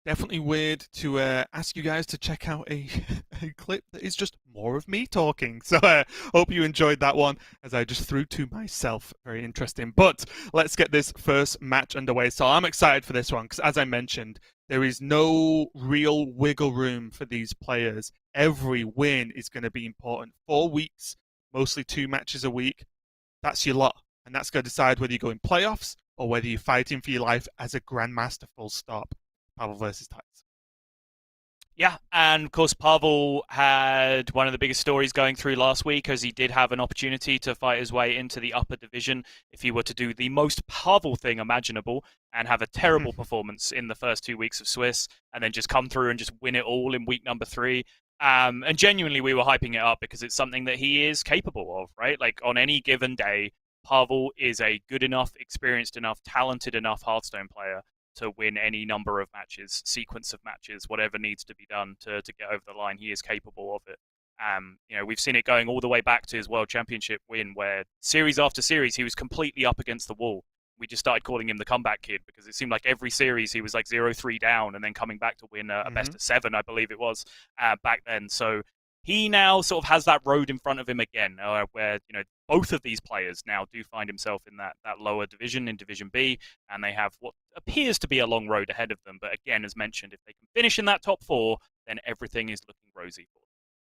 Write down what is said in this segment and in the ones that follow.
definitely weird to ask you guys to check out a, a clip that is just more of me talking. So hope you enjoyed that one as I just threw to myself. Very interesting. But let's get this first match underway. So I'm excited for this one because, as I mentioned, there is no real wiggle room for these players. Every win is going to be important. 4 weeks, mostly 2 matches a week. That's your lot. And that's going to decide whether you go in playoffs or whether you're fighting for your life as a Grandmaster full stop. Pavel versus Thijs. Yeah, and of course Pavel had one of the biggest stories going through last week, as he did have an opportunity to fight his way into the upper division if he were to do the most Pavel thing imaginable and have a terrible performance in the first 2 weeks of Swiss and then just come through and just win it all in week number 3. And genuinely we were hyping it up because it's something that he is capable of, right? Like on any given day, Pavel is a good enough, experienced enough, talented enough Hearthstone player to win any number of matches, sequence of matches, whatever needs to be done to get over the line. He is capable of it. We've seen it going all the way back to his World Championship win, where series after series he was completely up against the wall. We just started calling him the comeback kid because it seemed like every series he was like 0-3 down and then coming back to win a best of 7, I believe it was, back then. So he now sort of has that road in front of him again, where both of these players now do find himself in that lower division, in Division B, and they have what appears to be a long road ahead of them. But again, as mentioned, if they can finish in that top 4, then everything is looking rosy for them.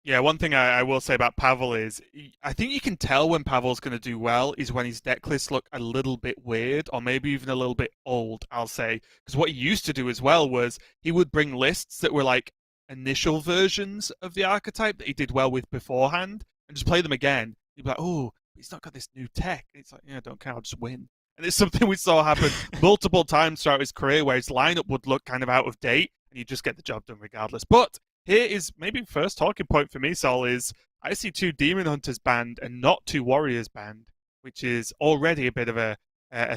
Yeah, one thing I will say about Pavel is I think you can tell when Pavel's going to do well is when his deck lists look a little bit weird or maybe even a little bit old, I'll say. Because what he used to do as well was he would bring lists that were like initial versions of the archetype that he did well with beforehand and just play them again. You'd be like, oh, he's not got this new tech. And it's like, yeah, don't care, I'll just win. And it's something we saw happen multiple times throughout his career where his lineup would look kind of out of date and you just get the job done regardless. But here is maybe first talking point for me, Sol, is I see 2 Demon Hunters banned and not 2 Warriors banned, which is already a bit of a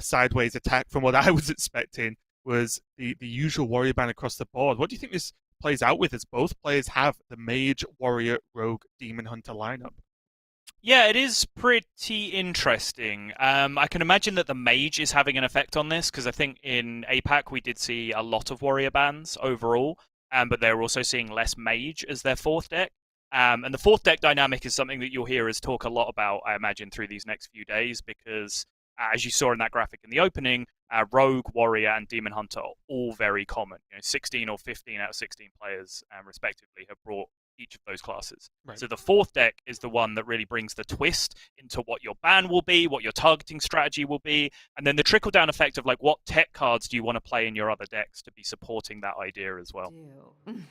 sideways attack from what I was expecting was the usual Warrior ban across the board. What do you think this plays out with as both players have the Mage, Warrior, Rogue, Demon Hunter lineup? Yeah, it is pretty interesting. I can imagine that the Mage is having an effect on this because I think in APAC we did see a lot of Warrior bans overall, but they're also seeing less Mage as their 4th deck. And the 4th deck dynamic is something that you'll hear us talk a lot about, I imagine, through these next few days because, as you saw in that graphic in the opening, Rogue, Warrior, and Demon Hunter are all very common. 16 or 15 out of 16 players, respectively, have brought each of those classes. Right. So the 4th deck is the one that really brings the twist into what your ban will be, what your targeting strategy will be, and then the trickle-down effect of like what tech cards do you want to play in your other decks to be supporting that idea as well.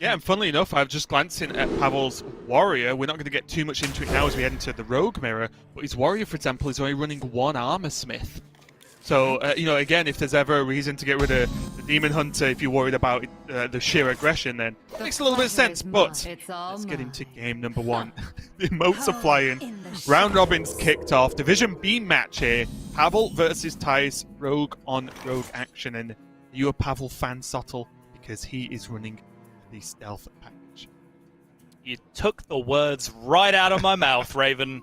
Yeah, and funnily enough, I was just glancing at Pavel's Warrior. We're not going to get too much into it now as we head into the Rogue mirror, but his Warrior, for example, is only running 1 Armor Smith. So, again, if there's ever a reason to get rid of the Demon Hunter, if you're worried about the sheer aggression, then it makes a little bit of sense. But let's get into game number 1. The emotes are flying. Round robin's kicked off. Division B match here. Pavel versus Thijs. Rogue on Rogue action. And are you a Pavel fan, Sottle? Because he is running the stealth package. You took the words right out of my mouth, Raven.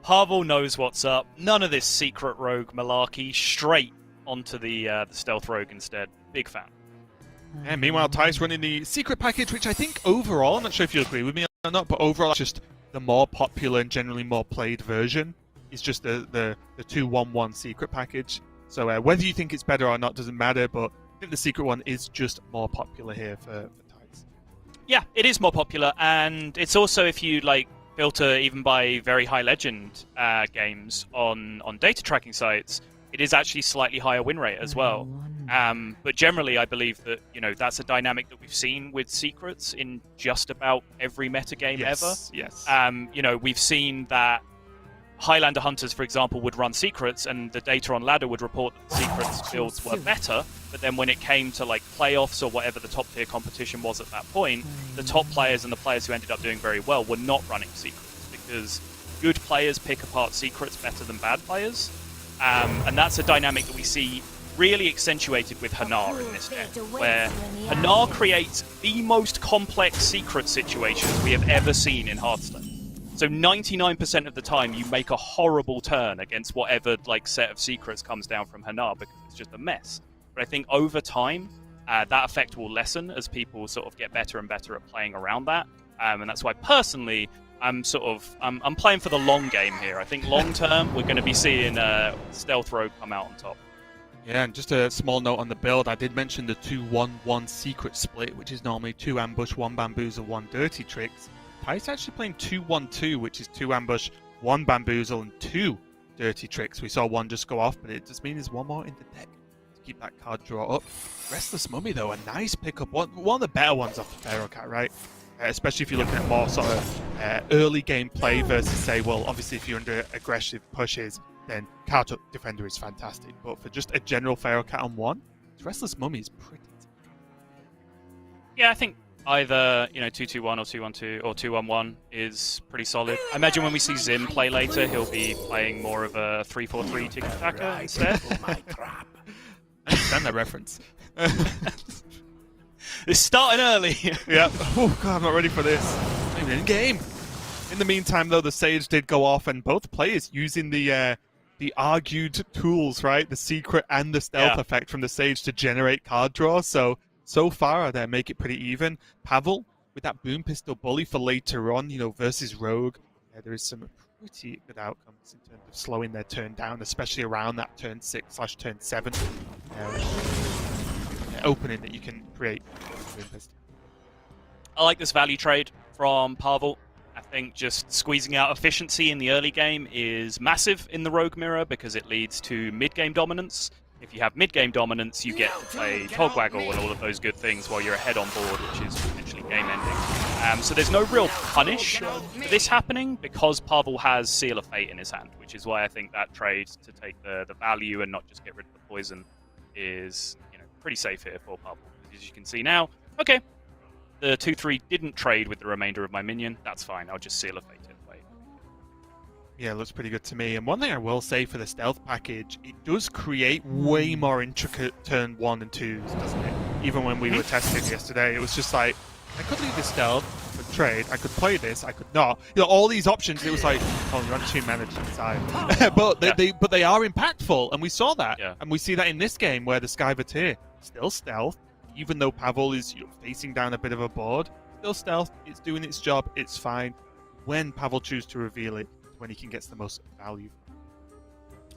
Pavel knows what's up. None of this secret rogue malarkey. Straight onto the stealth rogue instead. Big fan. And meanwhile, Thijs running the secret package, which I think overall, I'm not sure if you agree with me or not, but overall, just the more popular and generally more played version is just the 2-1-1 secret package. So whether you think it's better or not doesn't matter, but I think the secret one is just more popular here for Thijs. Yeah, it is more popular, and it's also, if you like filter even by very high legend games on data tracking sites, it is actually slightly higher win rate as well. But generally, I believe that that's a dynamic that we've seen with secrets in just about every metagame ever. Yes. We've seen that Highlander hunters, for example, would run secrets, and the data on ladder would report that the secrets builds were better. But then when it came to like playoffs or whatever the top tier competition was at that point, the top players and the players who ended up doing very well were not running secrets because good players pick apart secrets better than bad players. And that's a dynamic that we see really accentuated with Hanar in this deck, where Hanar creates the most complex secret situations we have ever seen in Hearthstone. So 99% of the time, you make a horrible turn against whatever like set of secrets comes down from Hanar because it's just a mess. But I think over time, that effect will lessen as people sort of get better and better at playing around that. And that's why personally, I'm playing for the long game here. I think long term we're going to be seeing Stealth Rogue come out on top. Yeah, and just a small note on the build, I did mention the 2-1-1 secret split, which is normally 2 ambush, 1 bamboozle, 1 dirty tricks. Thijs actually playing 2-1-2, which is 2 ambush, 1 bamboozle, and 2 dirty tricks. We saw 1 just go off, but it just means there's 1 more in the deck to keep that card draw up. Restless Mummy, though, a nice pickup. One of the better ones off the Pharaoh Cat, right? Especially if you're looking at more sort of early game play versus, say, well, obviously if you're under aggressive pushes, then Card Defender is fantastic. But for just a general Pharaoh Cat on 1, Restless Mummy is pretty. Yeah, I think either 2-2-1 or 2-1-2 or 2-1-1 is pretty solid. I imagine when we see Zim play later, he'll be playing more of a 3-4-3 tiki-taka instead. I understand that reference. It's starting early. Yeah. Oh god, I'm not ready for this. Not even in game. In the meantime, though, the Sage did go off, and both players using the argued tools, right? The secret and the stealth effect from the Sage to generate card draw. So far, they make it pretty even. Pavel with that boom pistol bully for later on, versus Rogue. There is some pretty good outcomes in terms of slowing their turn down, especially around that turn 6/turn 7 opening that you can create. Boom pistol. I like this value trade from Pavel. I think just squeezing out efficiency in the early game is massive in the Rogue mirror because it leads to mid-game dominance. If you have mid-game dominance, you get to play Togwaggle and all of those good things while you're ahead on board, which is potentially game-ending. So there's no real punish for this happening because Pavel has Seal of Fate in his hand, which is why I think that trade to take the value and not just get rid of the poison is pretty safe here for Pavel. As you can see now, okay, the 2-3 didn't trade with the remainder of my minion. That's fine. I'll just Seal of Fate it away. Yeah, it looks pretty good to me. And one thing I will say for the stealth package, it does create way more intricate turn 1 and 2s, doesn't it? Even when we were testing yesterday, it was just like, I could leave the stealth for trade, I could play this, I could not. All these options, it was like, oh, run 2 mana to the side. but they are impactful, and we saw that. Yeah. And we see that in this game where the Skyvatir still stealth, even though Pavel is facing down a bit of a board, still stealth, it's doing its job, it's fine. When Pavel chooses to reveal it, when he can get the most value.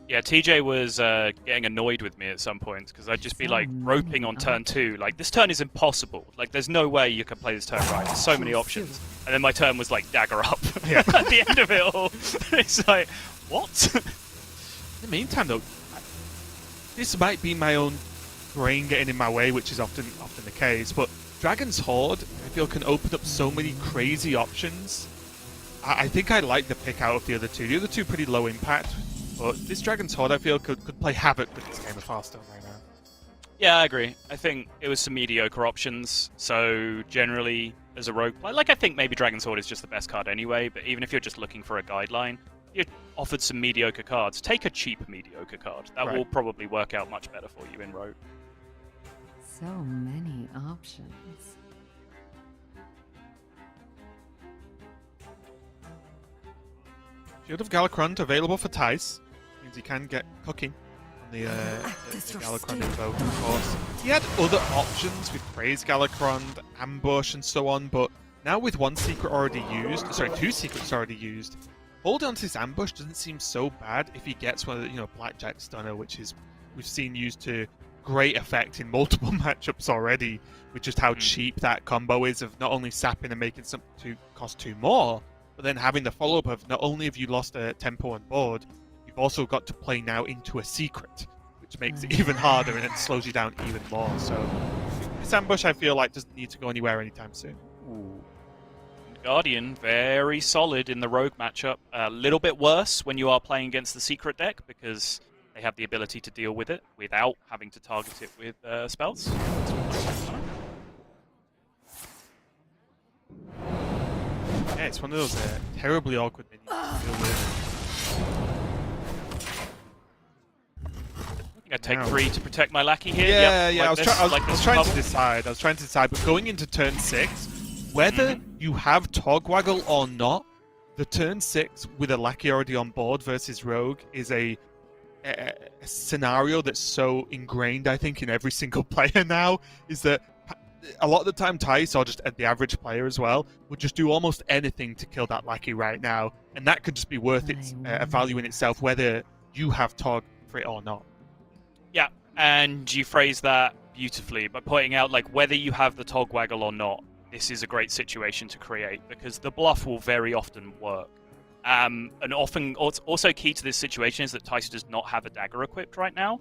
Yeah, TJ was getting annoyed with me at some points because I'd just be like roping on turn 2. Like, this turn is impossible. Like, there's no way you can play this turn right. There's so many options. And then my turn was like dagger up at the end of it all. It's like, what? In the meantime, though, this might be my own brain getting in my way, which is often the case, but Dragon's Horde, I feel, can open up so many crazy options. I think I like the pick out of the other two. The other two pretty low impact, but this Dragon's Horde, I feel, could play havoc with this game of Hearthstone right now. Yeah, I agree. I think it was some mediocre options, so generally, as a rogue player, I think maybe Dragon's Horde is just the best card anyway, but even if you're just looking for a guideline, you're offered some mediocre cards. Take a cheap mediocre card. That will probably work out much better for you in rogue. So many options. Field of Galakrond available for Thijs. Means he can get cooking on the Galakrond invoke, of course. He had other options with Praise Galakrond, Ambush, and so on, but now with 1 secret already used, 2 secrets already used, holding on to this Ambush doesn't seem so bad if he gets one of the, Blackjack Stunner, which is we've seen used to great effect in multiple matchups already, with just how cheap that combo is of not only sapping and making something to cost 2 more, but then having the follow-up of not only have you lost a tempo on board, you've also got to play now into a secret, which makes it even harder and it slows you down even more. So this Ambush, I feel like, doesn't need to go anywhere anytime soon. Ooh. Guardian, very solid in the rogue matchup. A little bit worse when you are playing against the secret deck because they have the ability to deal with it without having to target it with spells. Yeah, it's one of those terribly awkward minions to deal with. I think I take 3 to protect my lackey here. Yeah, yep, yeah. like I was trying to decide. But going into turn 6, whether you have Togwaggle or not, the turn 6 with a lackey already on board versus Rogue is a a scenario that's so ingrained, I think, in every single player now, is that a lot of the time Thijs, or just the average player as well, would just do almost anything to kill that lackey right now, and that could just be worth its value in itself, whether you have Tog for it or not. Yeah, and you phrase that beautifully by pointing out, like, whether you have the Togwaggle or not, this is a great situation to create, because the bluff will very often work. And often, also key to this situation is that Thijs does not have a dagger equipped right now,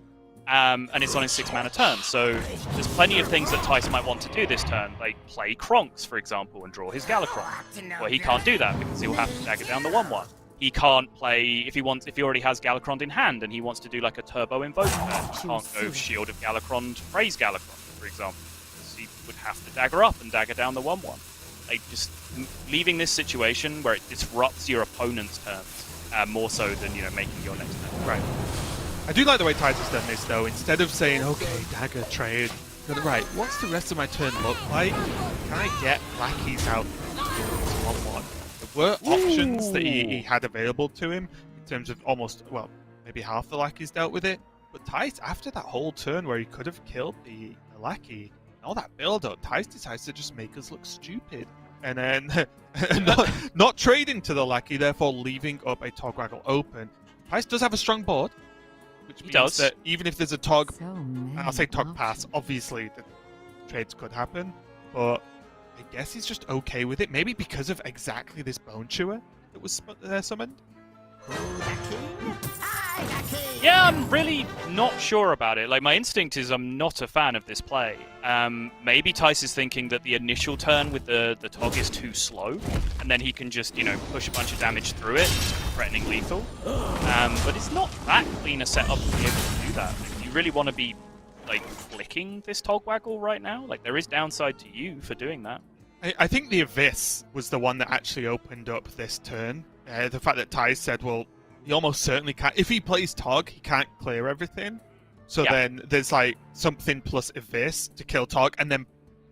and it's on his 6-mana turn, so there's plenty of things that Thijs might want to do this turn, like play Kronks, for example, and draw his Galakron. Well, he can't do that, because he'll have to dagger down the 1/1. He can't play, if he already has Galakron in hand, and he wants to do like a turbo invoke turn, he can't go Shield of Galakron to praise Galakron, for example, because he would have to dagger up and dagger down the 1/1. Like, just leaving this situation where it disrupts your opponent's turns, more so than, making your next turn. Right. I do like the way Thijs has done this, though. Instead of saying, okay, dagger, trade, right, what's the rest of my turn look like? Can I get lackeys out? There were options that he had available to him in terms of almost, well, maybe half the lackeys dealt with it. But Thijs, after that whole turn where he could have killed the lackey, and all that build-up, Thijs decides to just make us look stupid. And then not trading to the lackey, therefore leaving up a Togwaggle open. Thijs does have a strong board, which means that even if there's a Tog, I'll say Tog pass, obviously the trades could happen, but I guess he's just okay with it. Maybe because of exactly this Bone Chewer that was summoned. Yeah, I'm really not sure about it. Like, my instinct is I'm not a fan of this play. Maybe Thijs is thinking that the initial turn with the Tog is too slow, and then he can just, push a bunch of damage through it, threatening lethal. But it's not that clean a setup to be able to do that. Like, you really want to be, like, flicking this Togwaggle right now? Like, there is downside to you for doing that. I think the Abyss was the one that actually opened up this turn. The fact that Thijs said, well, he almost certainly can't. If he plays Tog, he can't clear everything. So then there's like something plus Abyss to kill Tog. And then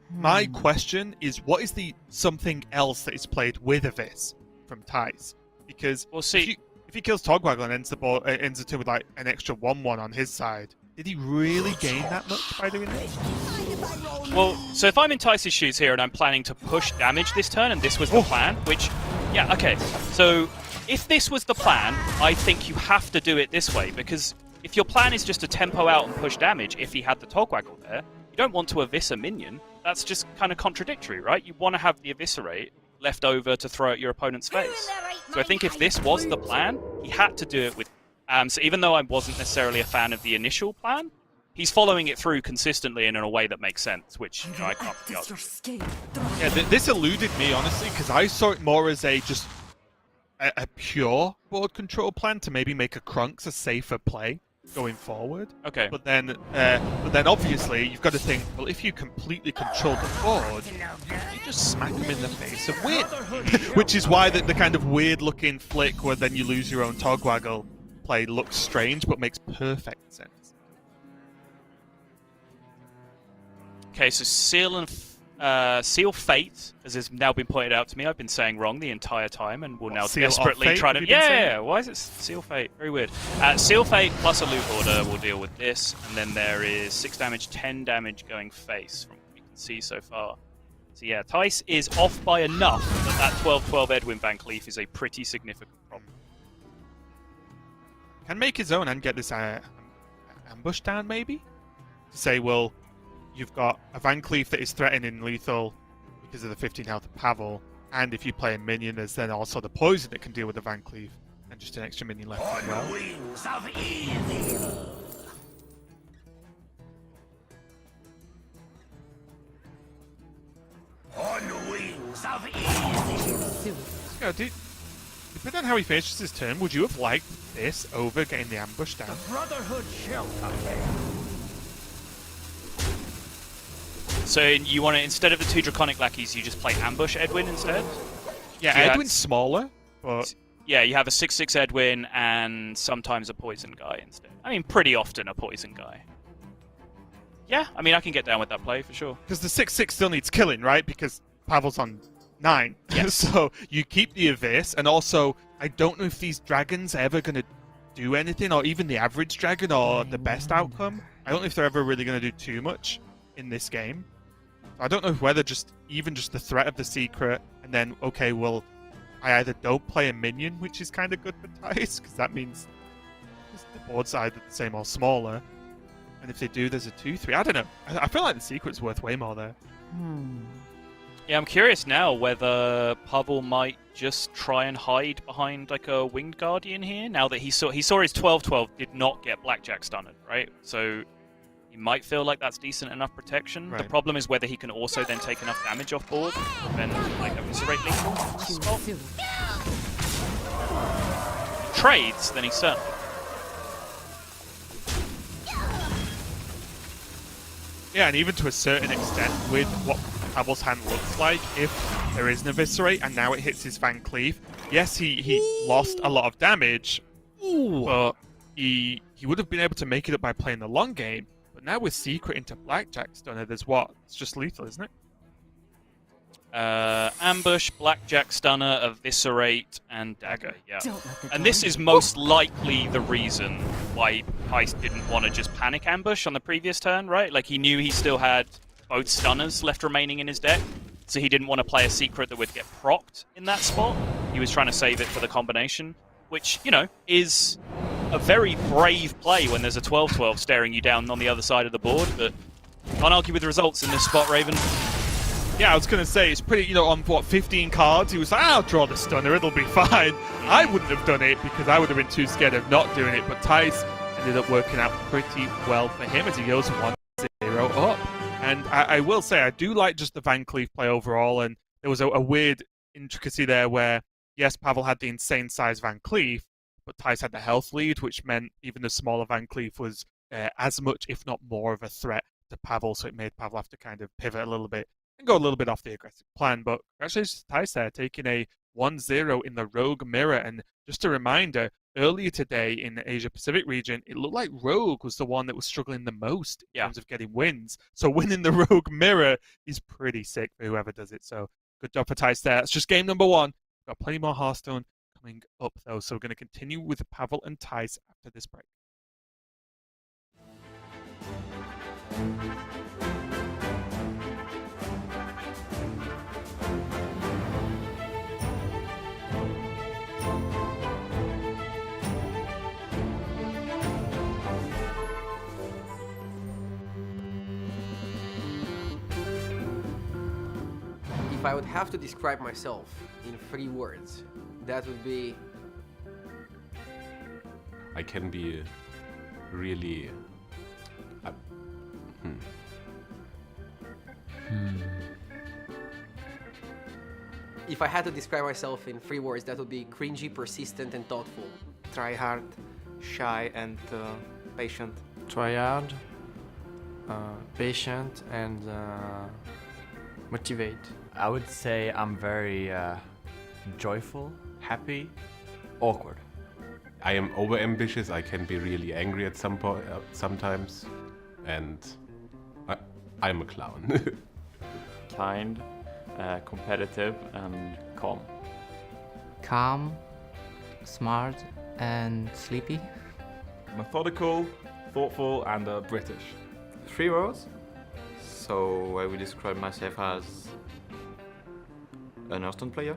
my question is, what is the something else that is played with Abyss from Thijs? Because we'll see. If he kills Togwaggle and ends the turn with like an extra 1/1 on his side, did he really gain that much by doing this? Well, so if I'm in Thijs' shoes here and I'm planning to push damage this turn, and this was the plan, which, yeah, okay. So if this was the plan, I think you have to do it this way, because if your plan is just to tempo out and push damage, if he had the Togwaggle there, you don't want to Abyss a minion. That's just kind of contradictory, right? You want to have the Eviscerate left over to throw at your opponent's face. So I think if this was the plan, he had to do it with... so even though I wasn't necessarily a fan of the initial plan, he's following it through consistently and in a way that makes sense, which I can't be honest. Yeah, this eluded me, honestly, because I saw it more as a pure board control plan to maybe make a Krunks a safer play going forward. Okay. But then obviously you've got to think, well, if you completely control the board, you just smack them in the face and win. Which is why the kind of weird-looking flick where then you lose your own Togwaggle play looks strange, but makes perfect sense. Okay, so Seal Fate, as has now been pointed out to me, I've been saying wrong the entire time, and will now desperately try to... Yeah, why is it Seal Fate? Very weird. Seal Fate plus a loot order will deal with this, and then there is 6 damage, 10 damage going face, from what we can see so far. So yeah, Thijs is off by enough that 12-12 Edwin Van Cleef is a pretty significant problem. Can make his own and get this ambush down, maybe? To say, well, you've got a Van Cleef that is threatening lethal because of the 15 health of Pavel, and if you play a minion, there's then also the poison that can deal with the Van Cleef, and just an extra minion left as well. Wings of evil. On wings of evil. Yeah, depending on how he finishes his turn, would you have liked this over getting the ambush down? The Brotherhood shall prevail. So you want to, instead of the 2 Draconic Lackeys, you just play Ambush Edwin instead? Yeah, Edwin's smaller, but... Yeah, you have a 6/6 Edwin and sometimes a Poison guy instead. I mean, pretty often a Poison guy. Yeah, I mean, I can get down with that play for sure. Because the 6/6 still needs killing, right? Because Pavel's on 9. Yes. So you keep the Abyss, and also, I don't know if these dragons are ever going to do anything, or even the average dragon, or the best outcome. I don't know if they're ever really going to do too much in this game. So I don't know whether just the threat of the secret, and then, okay, well, I either don't play a minion, which is kind of good for Thijs, because that means the board's either the same or smaller. And if they do, there's a 2-3. I don't know. I feel like the secret's worth way more there. Yeah, I'm curious now whether Pavel might just try and hide behind like a Winged Guardian here. Now that he saw his 12/12 did not get Blackjack stunned, right? So he might feel like that's decent enough protection. Right. The problem is whether he can also then take enough damage off board to prevent like eviscerate lethal spot. Trades, then he certainly. Yeah, and even to a certain extent, with what Pavel's hand looks like, if there is an eviscerate and now it hits his Van Cleef, yes, he lost a lot of damage, but he would have been able to make it up by playing the long game. But now with Secret into Blackjack Stunner, there's what? It's just lethal, isn't it? Ambush, Blackjack Stunner, Eviscerate, and Dagger, yeah. And this is most likely the reason why Thijs didn't want to just panic ambush on the previous turn, right? Like, he knew he still had both stunners left remaining in his deck, so he didn't want to play a secret that would get procced in that spot. He was trying to save it for the combination, which, you know, is a very brave play when there's a 12/12 staring you down on the other side of the board, but can't argue with the results in this spot, Raven. Yeah, I was going to say, it's pretty, on what, 15 cards? He was like, I'll draw the stunner, it'll be fine. I wouldn't have done it because I would have been too scared of not doing it, but Thijs ended up working out pretty well for him as he goes 1-0 up. And I will say, I do like just the Van Cleef play overall, and there was a weird intricacy there where, yes, Pavel had the insane size Van Cleef, but Thijs had the health lead, which meant even the smaller Van Cleef was as much, if not more, of a threat to Pavel, so it made Pavel have to kind of pivot a little bit and go a little bit off the aggressive plan. But congratulations to Thijs there, taking a 1-0 in the Rogue Mirror. And just a reminder, earlier today in the Asia-Pacific region, it looked like Rogue was the one that was struggling the most in terms of getting wins. So winning the Rogue Mirror is pretty sick for whoever does it. So good job for Thijs there. It's just game number 1. We've got plenty more Hearthstone coming up, though. So we're going to continue with Pavel and Thijs after this break. If I would have to describe myself in 3 words, that would be... I can be really... If I had to describe myself in 3 words, that would be cringy, persistent, and thoughtful. Try hard, shy, and patient. Try hard, patient, and motivate. I would say I'm very joyful, happy, awkward. I am over-ambitious, I can be really angry at sometimes, and I'm a clown. Kind, competitive, and calm. Calm, smart, and sleepy. Methodical, thoughtful, and British. 3 words? So I will describe myself as an Hearthstone player.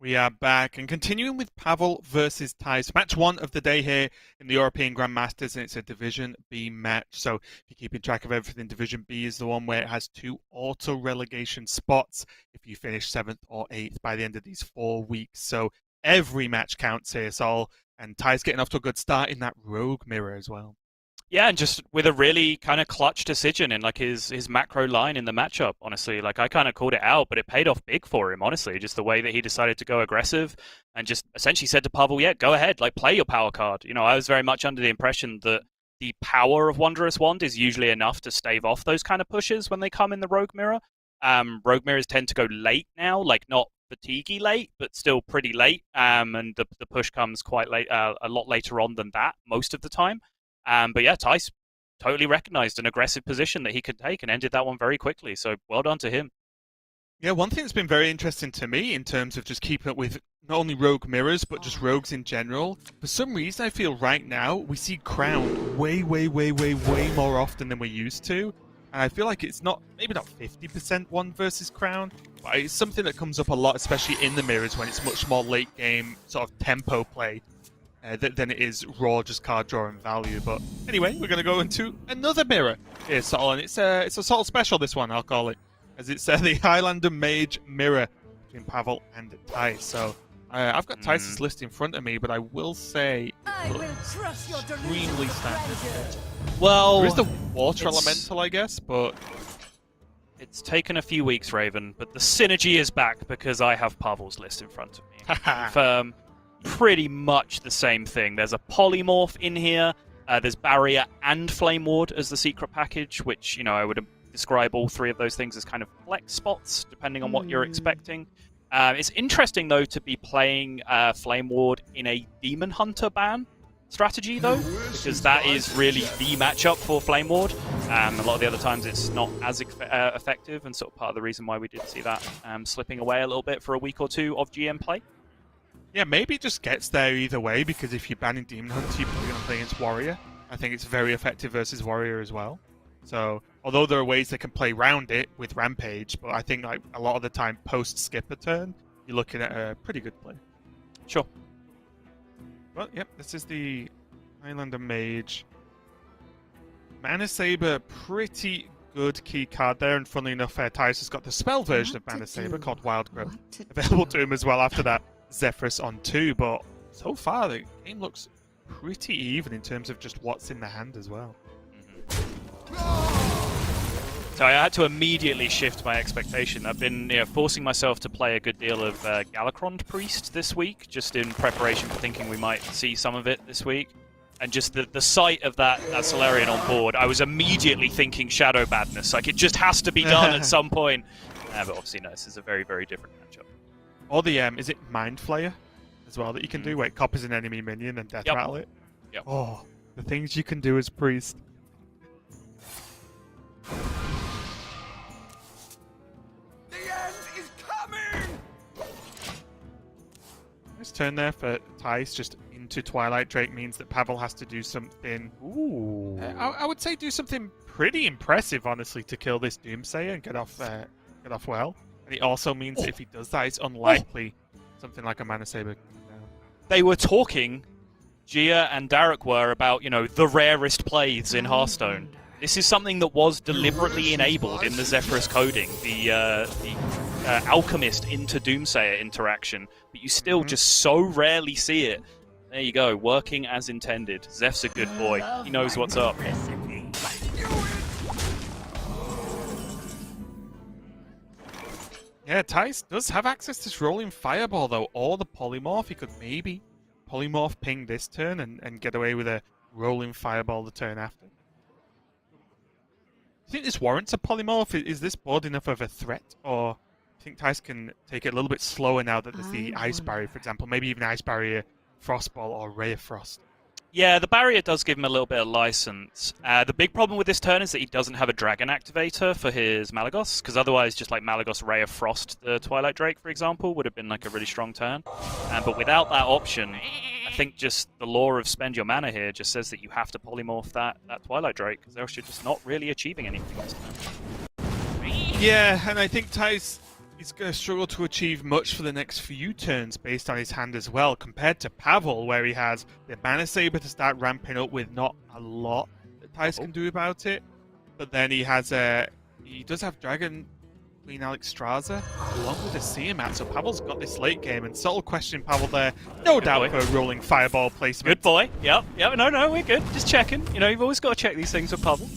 We are back and continuing with Pavel versus Thijs. Match 1 of the day here in the European Grandmasters, and it's a Division B match. So if you're keeping track of everything, Division B is the one where it has 2 auto-relegation spots if you finish 7th or 8th by the end of these 4 weeks. So every match counts here, Sol. And Thijs getting off to a good start in that Rogue Mirror as well. Yeah, and just with a really kind of clutch decision in like his macro line in the matchup, honestly. Like I kind of called it out, but it paid off big for him, honestly. Just the way that he decided to go aggressive and just essentially said to Pavel, yeah, go ahead, like play your power card. You know, I was very much under the impression that the power of Wondrous Wand is usually enough to stave off those kind of pushes when they come in the Rogue Mirror. Rogue Mirrors tend to go late now, like not fatiguey late, but still pretty late. And the push comes quite late, a lot later on than that most of the time. But yeah, Thijs totally recognized an aggressive position that he could take and ended that one very quickly. So well done to him. Yeah, one thing that's been very interesting to me in terms of just keeping up with not only Rogue Mirrors, but just Rogues in general. For some reason, I feel right now we see Crown way more often than we used to. And I feel like it's not, maybe not 50% one versus Crown, but it's something that comes up a lot, especially in the mirrors when it's much more late game sort of tempo play. Than it is raw, just card drawing value. But anyway, we're going to go into another mirror here, Sol, and it's a Sol special, this one, I'll call it, as it's the Highlander Mage mirror between Pavel and Thijs. So I've got Thijs' list in front of me, but I will say extremely standard. Well, there is the water elemental, I guess, but it's taken a few weeks, Raven, but the synergy is back because I have Pavel's list in front of me. Pretty much the same thing. There's a polymorph in here. There's barrier and flame ward as the secret package, which, you know, I would describe all 3 of those things as kind of flex spots, depending on what you're expecting. It's interesting, though, to be playing flame ward in a demon hunter ban strategy, though, because that is really the matchup for flame ward. A lot of the other times it's not as effective, and sort of part of the reason why we did see that slipping away a little bit for a week or 2 of GM play. yeah, maybe it just gets there either way, because if you're banning Demon Hunter, you're probably going to play against Warrior. I think it's very effective versus Warrior as well. So, although there are ways they can play around it with Rampage, but I think like a lot of the time post-skip a turn, you're looking at a pretty good play. Sure. Well, yep, this is the Highlander Mage. Mana Saber, pretty good key card there, and funnily enough, Thijs has got the spell version of Mana Saber called Wild Growth available to him as well after that Zephyrus on 2, but so far the game looks pretty even in terms of just what's in the hand as well. So I had to immediately shift my expectation. I've been forcing myself to play a good deal of Galakron Priest this week, just in preparation for thinking we might see some of it this week. And just the sight of that Solarian on board, I was immediately thinking Shadow Badness. Like, it just has to be done at some point. But obviously, no, this is a very, very different matchup. Or the, is it Mind Flayer as well that you can do, where it copies an enemy minion and death rattle it? Yep. Oh, the things you can do as Priest. The end is coming! Nice turn there for Thijs, just into Twilight Drake means that Pavel has to do something. Ooh. I would say do something pretty impressive, honestly, to kill this Doomsayer and get off well. And it also means that if he does that, it's unlikely something like a Mana Saber comes down. They were talking, Gia and Derek were, about, the rarest plays in Hearthstone. This is something that was deliberately enabled in the Zephyrus coding, the Alchemist into Doomsayer interaction, but you still just so rarely see it. There you go, working as intended. Zeph's a good boy. He knows what's up. Yeah, Thijs does have access to this rolling fireball, though, or the polymorph. He could maybe polymorph ping this turn and get away with a rolling fireball the turn after. Do you think this warrants a polymorph? Is this board enough of a threat, or do you think Thijs can take it a little bit slower now that there's the Ice Barrier, for example? Maybe even Ice Barrier, Frostball, or Ray of Frost? Yeah, the barrier does give him a little bit of license. The big problem with this turn is that he doesn't have a Dragon Activator for his Malagos, because otherwise just like Malagos Ray of Frost, the Twilight Drake, for example, would have been like a really strong turn. But without that option, I think just the law of spend your mana here just says that you have to polymorph that Twilight Drake, because else you're just not really achieving anything this turn. Yeah, and I think Thijs, he's going to struggle to achieve much for the next few turns based on his hand as well, compared to Pavel, where he has the Mana Saber to start ramping up with not a lot that Thijs can do about it. But then he has he does have Dragon Queen Alexstrasza along with the Tiamat, so Pavel's got this late game, and subtle question Pavel there, no doubt for rolling fireball placement. Good boy. Yep. No, we're good. Just checking. You know, you've always got to check these things with Pavel.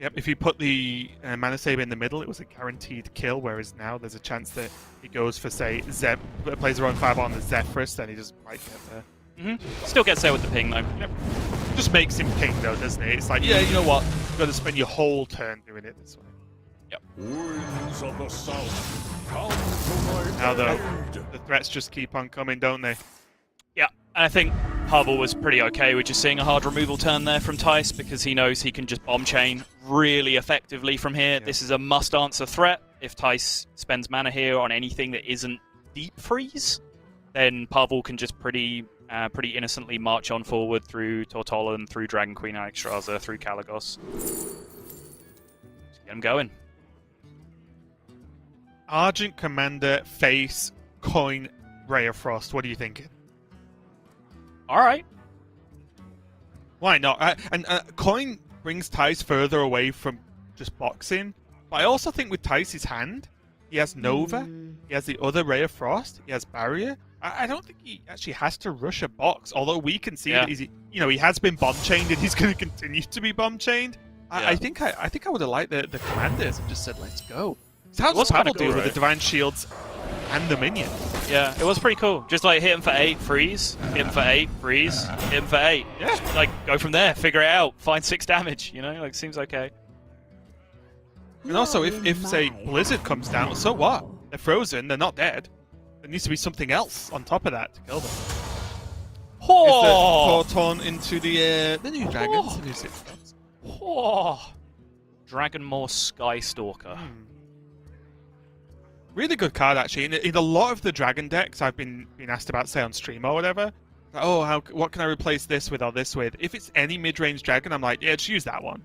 Yep, if you put the Mana Saber in the middle, it was a guaranteed kill, whereas now there's a chance that he goes for, say, plays the wrong fireball on the Zephyrus, then he doesn't quite get there. Still gets there with the ping, though. Yep. Just makes him ping, though, doesn't it? It's like, yeah, you know what? You've got to spend your whole turn doing it this way. Yep. Winds of the south, come to my Now, though, aid. the threats just keep on coming, don't they? Yeah, and I think Pavel was pretty okay with just seeing a hard removal turn there from Thijs, because he knows he can just bomb chain really effectively from here. Yeah. This is a must-answer threat. If Thijs spends mana here on anything that isn't deep freeze, then Pavel can just pretty innocently march on forward through Tortolan, through Dragon Queen Alexstrasza, through Kalagos. Just get him going. Argent Commander, face, coin, Ray of Frost. What are you thinking? All right. Why not? And coin brings Thijs further away from just boxing. But I also think with Thijs' hand, he has Nova, he has the other Ray of Frost, he has Barrier. I don't think he actually has to rush a box, although we can see that he has been bomb chained and he's going to continue to be bomb chained. I think I would have liked the commanders and just said, let's go. So how does Pavel do with the Divine Shields and the minion? Yeah, it was pretty cool. Just like hit him for 8, freeze, hit him for 8, freeze, hit him for 8. Yeah. Just, like, go from there, figure it out, find 6 damage, you know? Like, seems okay. And also, if say, Blizzard comes down, so what? They're frozen, they're not dead. There needs to be something else on top of that to kill them. Oh! Is the Torton into the new dragons, the new 6 gods. Oh! Dragonmore Skystalker. Really good card, actually. In a lot of the dragon decks I've been asked about, say, on stream or whatever, oh, what can I replace this with or this with? If it's any mid-range dragon, I'm like, yeah, just use that one.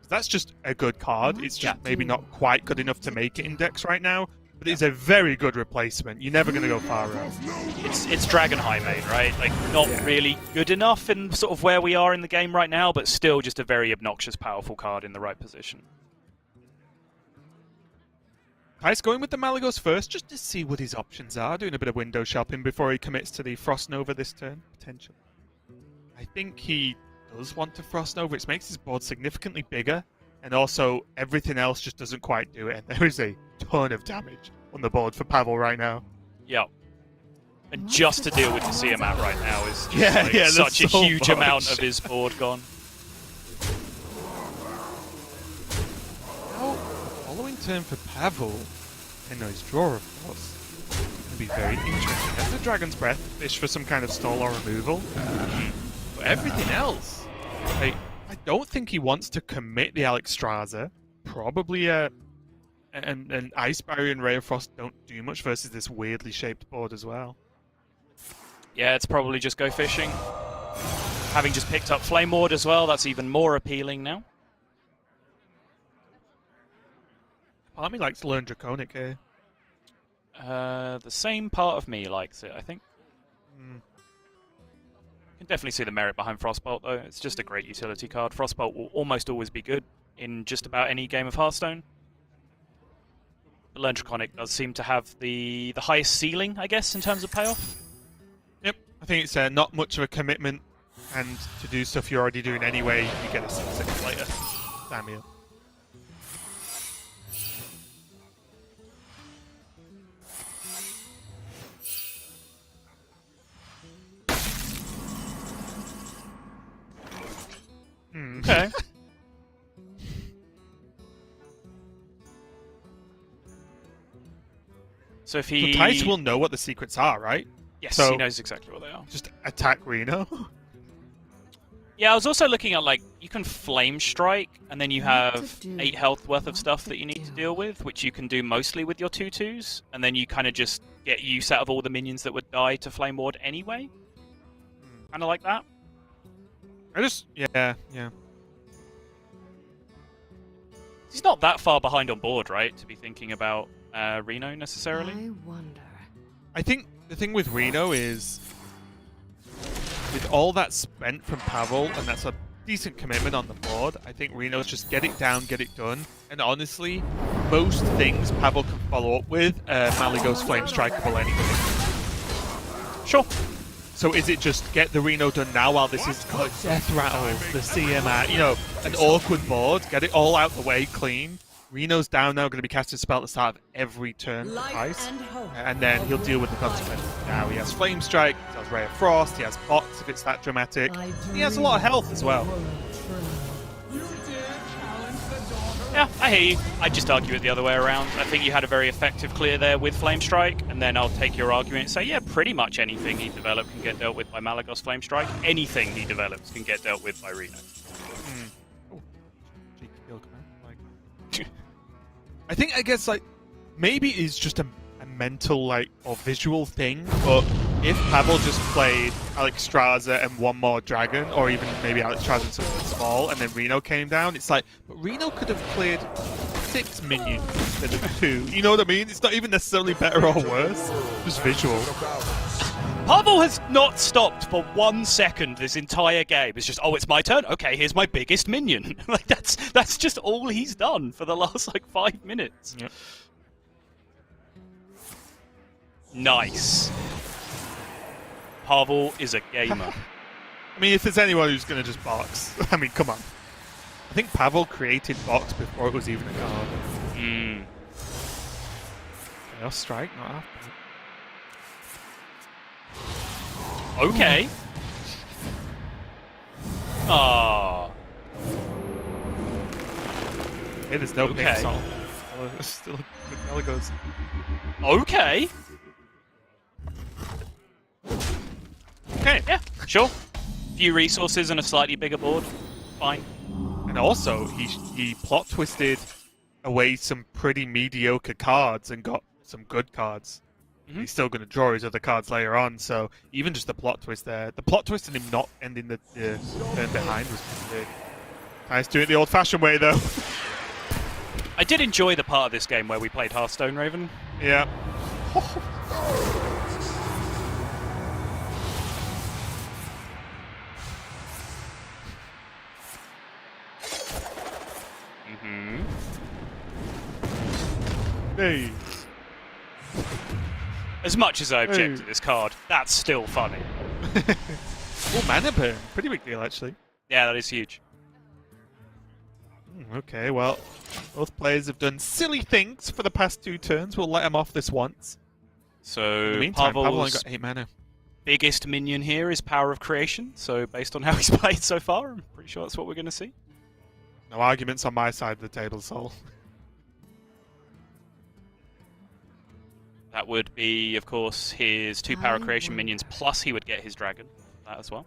That's just a good card. It's just maybe not quite good enough to make it in decks right now, but it's a very good replacement. You're never going to go far wrong. It's Dragon High main, right? Like, not really good enough in sort of where we are in the game right now, but still just a very obnoxious, powerful card in the right position. Thijs going with the Malagos first, just to see what his options are, doing a bit of window shopping before he commits to the Frost Nova this turn, potentially. I think he does want to Frost Nova. It makes his board significantly bigger, and also everything else just doesn't quite do it. And there is a ton of damage on the board for Pavel right now. Yeah. And just to deal with the Tiamat right now is just such a huge amount of his board gone. Now, following turn for Pavel, and his draw, of course, is going to be very interesting. As the Dragon's Breath, fish for some kind of stall or removal. But everything else, I don't think he wants to commit the Alexstrasza. Probably an Ice Barrier and Ray of Frost don't do much versus this weirdly shaped board as well. Yeah, it's probably just go fishing. Having just picked up Flame Ward as well, that's even more appealing now. Part of me likes to learn Draconic here. The same part of me likes it, I think. You can definitely see the merit behind Frostbolt, though. It's just a great utility card. Frostbolt will almost always be good in just about any game of Hearthstone. But Learn Draconic does seem to have the highest ceiling, I guess, in terms of payoff. Yep, I think it's not much of a commitment, and to do stuff you're already doing anyway, you get a 6/6 later. Damn you. Okay. So if he... So Thijs will know what the secrets are, right? Yes, so he knows exactly what they are. Just attack Reno. Yeah, I was also looking at, like, you can Flame Strike, and then you have 8 health worth of stuff that you need to deal with, which you can do mostly with your 2/2s, and then you kind of just get use out of all the minions that would die to Flame Ward anyway. Kind of like that. Yeah. He's not that far behind on board, right, to be thinking about Reno necessarily. I wonder. I think the thing with Reno is, with all that spent from Pavel, and that's a decent commitment on the board, I think Reno's just get it down, get it done. And honestly, most things Pavel can follow up with, Maligo's Flame Strikeable anyway. Sure. So is it just get the Reno done now while this is Death Rattles, the CM, you know, an awkward board, get it all out the way clean. Reno's down now, going to be casting a spell at the start of every turn for Thijs, and then he'll deal with the consequences. Now he has Flame Strike, he has Ray of Frost, he has Box if it's that dramatic. He has a lot of health as well. Yeah, I hear you. I'd just argue it the other way around. I think you had a very effective clear there with Flame Strike, and then I'll take your argument and say, yeah, pretty much anything he developed can get dealt with by Malagos Flame Strike. Anything he develops can get dealt with by Reno. I guess, like, maybe it's just a mental, like, or visual thing, but if Pavel just played Alexstrasza and one more dragon, or even maybe Alexstrasza and something small, and then Reno came down, it's like, but Reno could have cleared 6 minions instead of 2. You know what I mean? It's not even necessarily better or worse, just visual. Pavel has not stopped for 1 second this entire game. It's just, oh, it's my turn. Okay, here's my biggest minion. Like that's just all he's done for the last like 5 minutes. Yep. Nice. Pavel is a gamer. I mean, if there's anyone who's going to just box, I mean, come on. I think Pavel created box before it was even a card. Chaos Strike, not after. Okay. Ah. Hey, there's no Okay. pink salt. Still good Malagos. Okay. Okay, yeah, sure. Few resources and a slightly bigger board. Fine. And also, he plot twisted away some pretty mediocre cards and got some good cards. He's still going to draw his other cards later on, so even just the plot twist there. The plot twist and him not ending the turn behind was pretty big. Nice doing it the old-fashioned way, though. I did enjoy the part of this game where we played Hearthstone Raven. Yeah. Hey. As much as I object to this card, that's still funny. Oh, mana burn. Pretty big deal, actually. Yeah, that is huge. Okay, well, both players have done silly things for the past 2 turns. We'll let them off this once. So, In the meantime, Pavel only Pavel's got 8 mana. biggest minion here is Power of Creation, so based on how he's played so far, I'm pretty sure that's what we're going to see. No arguments on my side of the table, Sol. That would be, of course, his 2 Power of Creation minions, plus he would get his dragon. That as well.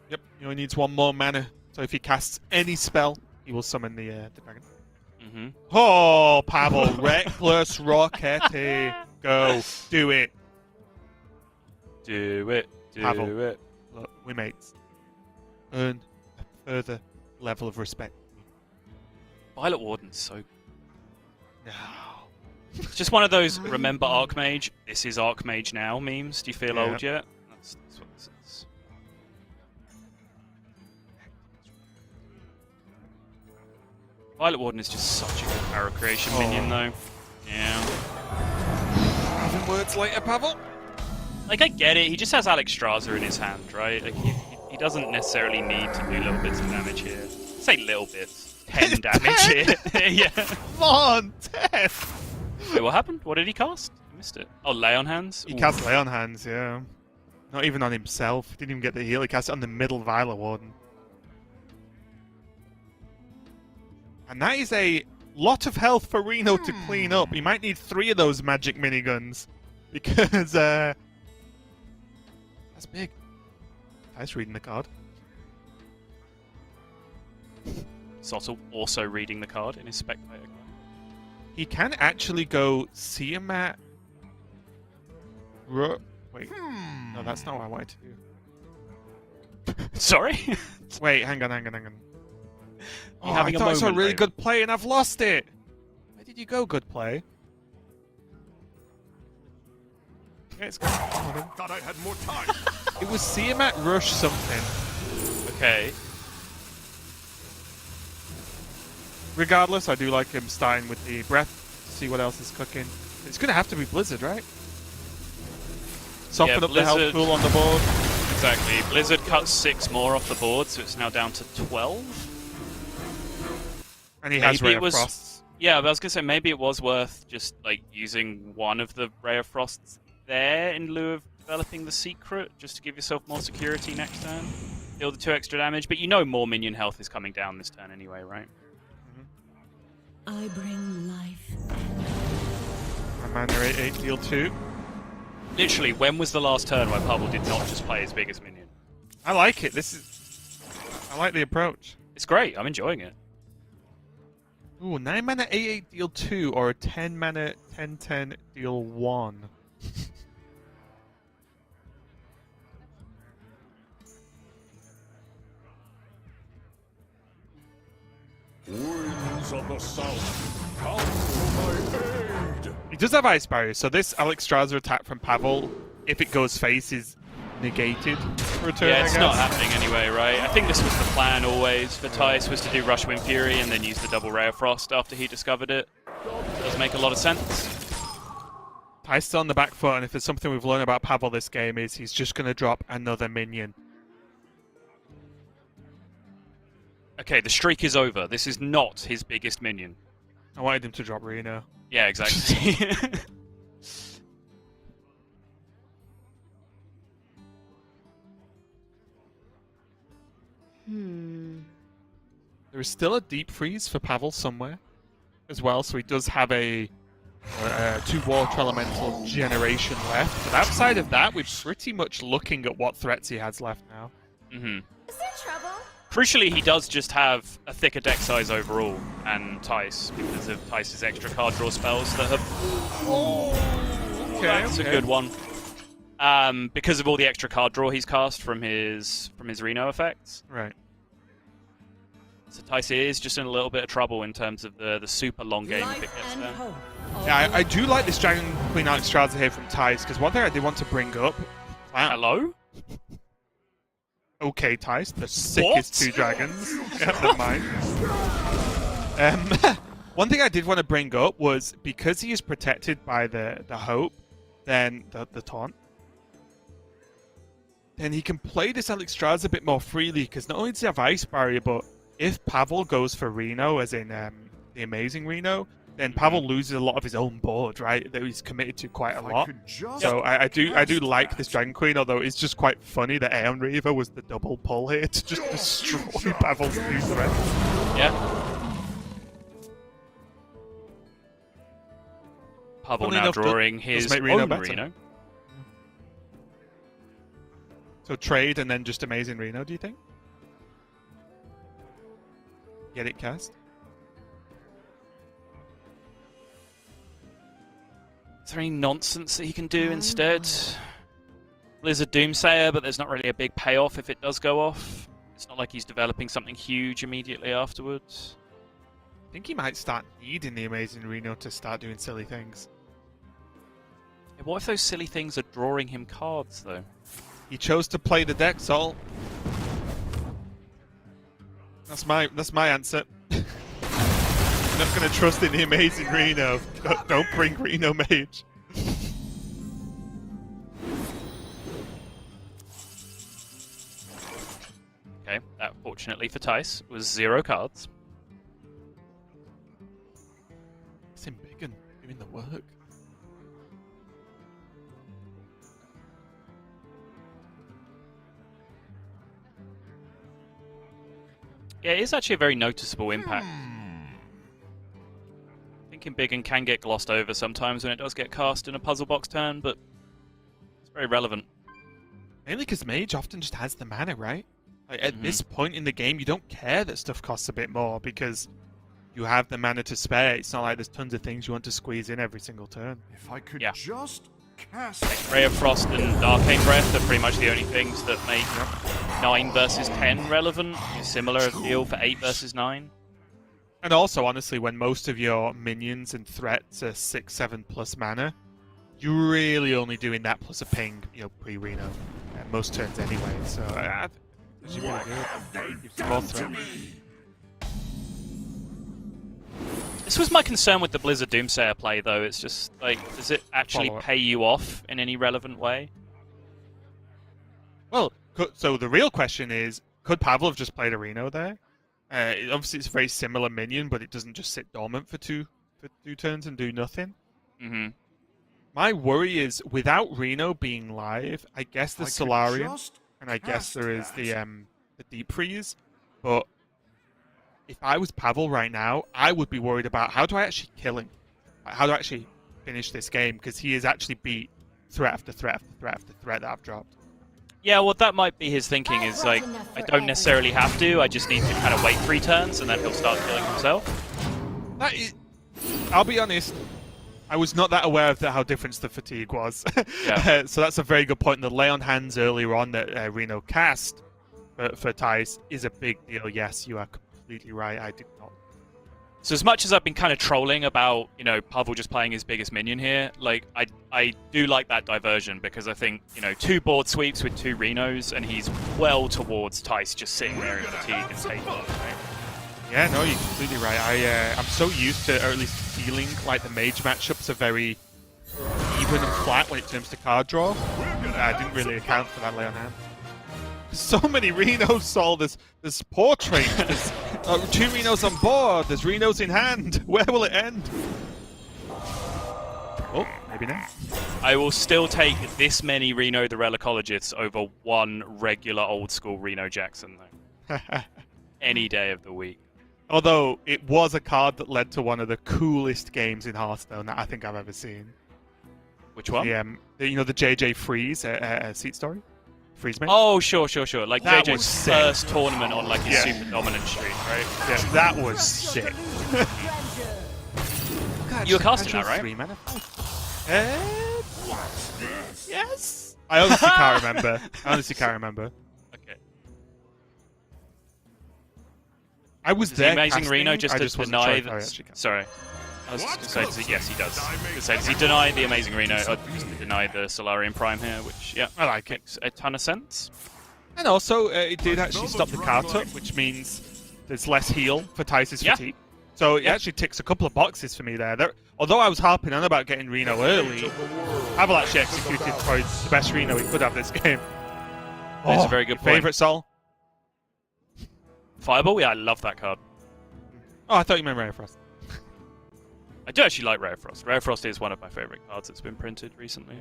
Yep, he only needs 1 more mana. So if he casts any spell, he will summon the dragon. Oh, Pavel, reckless rocket. Go, do it. Do it. Do Pavel. it. Look, we're mates. Earn a further level of respect. Violet Warden's so... No. It's just one of those, remember Archmage, this is Archmage now memes. Do you feel old yet? That's what this is. Violet Warden is just such a good Power Creation minion, though. Yeah. Having words later, Pavel? Like, I get it. He just has Alexstrasza in his hand, right? Like, he doesn't necessarily need to do little bits of damage here. Say little bits. 10 damage here. Yeah. Come on, 10! Wait, what happened? What did he cast? I missed it. Oh, Lay on Hands? He cast Lay on Hands, yeah. Not even on himself. Didn't even get the heal. He cast it on the middle Violet Warden. And that is a lot of health for Reno to clean up. He might need 3 of those magic miniguns. Because, that's big. Nice reading the card. Soto also reading the card in his Spectator card. He can actually go Tiamat. Wait. No, that's not what I wanted to do. Sorry? Wait, hang on. Oh, having I a thought I saw a moment, really Raven? good play and I've lost it. Where did you go, good play? Yeah, it's gone. Thought I had more time. It was Tiamat Rush something. Okay. Regardless, I do like him starting with the breath to see what else is cooking. It's going to have to be Blizzard, right? Soften up the health Blizzard- pool on the board. Exactly. Blizzard cuts 6 more off the board, so it's now down to 12. And he has Maybe Ray it of was- Frosts. Yeah, but I was gonna say maybe it was worth just like using one of the Ray of Frosts there in lieu of developing the secret, just to give yourself more security next turn. Deal the 2 extra damage, but you know more minion health is coming down this turn anyway, right? I bring life. A mana 8/8 deal 2. Literally, when was the last turn where Pavel did not just play his biggest minion? I like it. I like the approach. It's great. I'm enjoying it. Ooh, 9 mana 8/8 deal 2 or a 10 mana 10/10 deal 1. Winds of the south, come to my aid. He does have Ice Barrier, so this Alexstrasza attack from Pavel, if it goes face, is negated for a turn, Yeah, it's I guess. not happening anyway, right? I think this was the plan always for Thijs, was to do Rush Wind Fury and then use the double Ray of Frost after he discovered it. Does make a lot of sense. Thijs still on the back foot, and if there's something we've learned about Pavel this game is he's just going to drop another minion. Okay, the streak is over. This is not his biggest minion. I wanted him to drop Reno. Yeah, exactly. There is still a deep freeze for Pavel somewhere as well, so he does have a 2 Water Elemental generation left. But outside of that, we're pretty much looking at what threats he has left now. Mm-hmm. Is there trouble? Crucially, he does just have a thicker deck size overall, and Thijs, because of Thijs' extra card draw spells that have... Okay, That's a good one. Because of all the extra card draw he's cast from his Reno effects. Right. So Thijs is just in a little bit of trouble in terms of the super long game if it gets there. Yeah, I do like this Dragon Queen Alexstrasza here from Thijs, because one thing I did want to bring up... Wow. Hello? Okay, Thijs, the sickest 2 dragons. Yeah, never mind. One thing I did want to bring up was, because he is protected by the Hope, then the Taunt, then he can play this Alexstrasza a bit more freely, because not only does he have Ice Barrier, but if Pavel goes for Reno, as in the Amazing Reno, then Pavel loses a lot of his own board, right? That he's committed to quite a lot. So I do like this Dragon Queen, although it's just quite funny that Aeon Reaver was the double pull here to just destroy Pavel's 2 threats. Yeah. Pavel Funny now enough, drawing does his make Reno own better. Reno. So trade and then just Amazing Reno, do you think? Get it cast? Is there any nonsense that he can do instead? Blizzard Doomsayer, but there's not really a big payoff if it does go off. It's not like he's developing something huge immediately afterwards. I think he might start needing the Amazing Reno to start doing silly things. Yeah, what if those silly things are drawing him cards, though? He chose to play the deck, Sol. That's my answer. I'm not going to trust in the Amazing Reno. Don't bring Reno Mage. Okay, that fortunately for Thijs was 0 cards. It's him big and doing the work. Yeah, it is actually a very noticeable impact. Thinking big and can get glossed over sometimes when it does get cast in a puzzle box turn, but it's very relevant. Mainly because Mage often just has the mana, right? Like, at this point in the game, you don't care that stuff costs a bit more because you have the mana to spare. It's not like there's tons of things you want to squeeze in every single turn. If I could Yeah. just cast Ray of Frost and Arcane Breath are pretty much the only things that make 9 versus 10 relevant. Similar deal for 8 versus 9. And also, honestly, when most of your minions and threats are 6, 7 plus mana, you're really only doing that plus a ping, pre-Reno. Most turns anyway, so it's really good. Gives you more threat. This was my concern with the Blizzard Doomsayer play, though. It's just, like, does it actually pay you off in any relevant way? Well, so the real question is, could Pavel have just played a Reno there? Obviously, it's a very similar minion, but it doesn't just sit dormant for two turns and do nothing. Mm-hmm. My worry is, without Reno being live, I guess there's Solarium, and I guess there is the Deep Freeze, but if I was Pavel right now, I would be worried about how do I actually kill him? How do I actually finish this game? Because he has actually beat threat after threat after threat after threat that I've dropped. Yeah, well, that might be his thinking, is like, I don't necessarily have to, I just need to kind of wait 3 turns and then he'll start killing himself. I'll be honest, I was not that aware of how different the fatigue was. Yeah. So that's a very good point. The lay on hands earlier on that Reno cast for Thijs is a big deal. Yes, you are completely right. I did not. So as much as I've been kind of trolling about, Pavel just playing his biggest minion here, like, I do like that diversion because I think, 2 board sweeps with 2 Renos and he's well towards Thijs just sitting there in fatigue and taking it, right? Yeah, no, you're completely right. I'm so used to, or at least feeling like the Mage matchups are very even and flat when it comes to card draw. I didn't really account for that lay on hand. So many Renos, Sol. There's portrait. There's 2 Renos on board. There's Renos in hand. Where will it end? Oh, maybe not. I will still take this many Reno the Relicologists over 1 regular old school Reno Jackson, though. Any day of the week. Although it was a card that led to one of the coolest games in Hearthstone that I think I've ever seen. Which one? The JJ Freeze Seat Story. Freeze Mage. Oh, sure. Like that JJ's first tournament on like his super dominant streak, right? Yeah, that was sick. You were casting that, right? 3 mana. Yes. I honestly can't remember. Okay. I was Does there. the Amazing casting, Reno just I to wasn't deny sure if I that. actually can. Sorry. I was just going to say, yes, he does. Does he deny the Amazing Reno, or just deny the Solarium Prime here, which, yeah, I like it. Makes a ton of sense. And also, it did actually stop the card up, which means there's less heal for Thijs' fatigue. So it actually ticks a couple of boxes for me there. Although I was harping on about getting Reno early, Pavel actually executed probably the best Reno he could have this game. That's a very good point. Favorite Sol? Fireball? Yeah, I love that card. Oh, I thought you meant Ray of Frost. I do actually like Rare Frost. Rare Frost is one of my favorite cards that's been printed recently.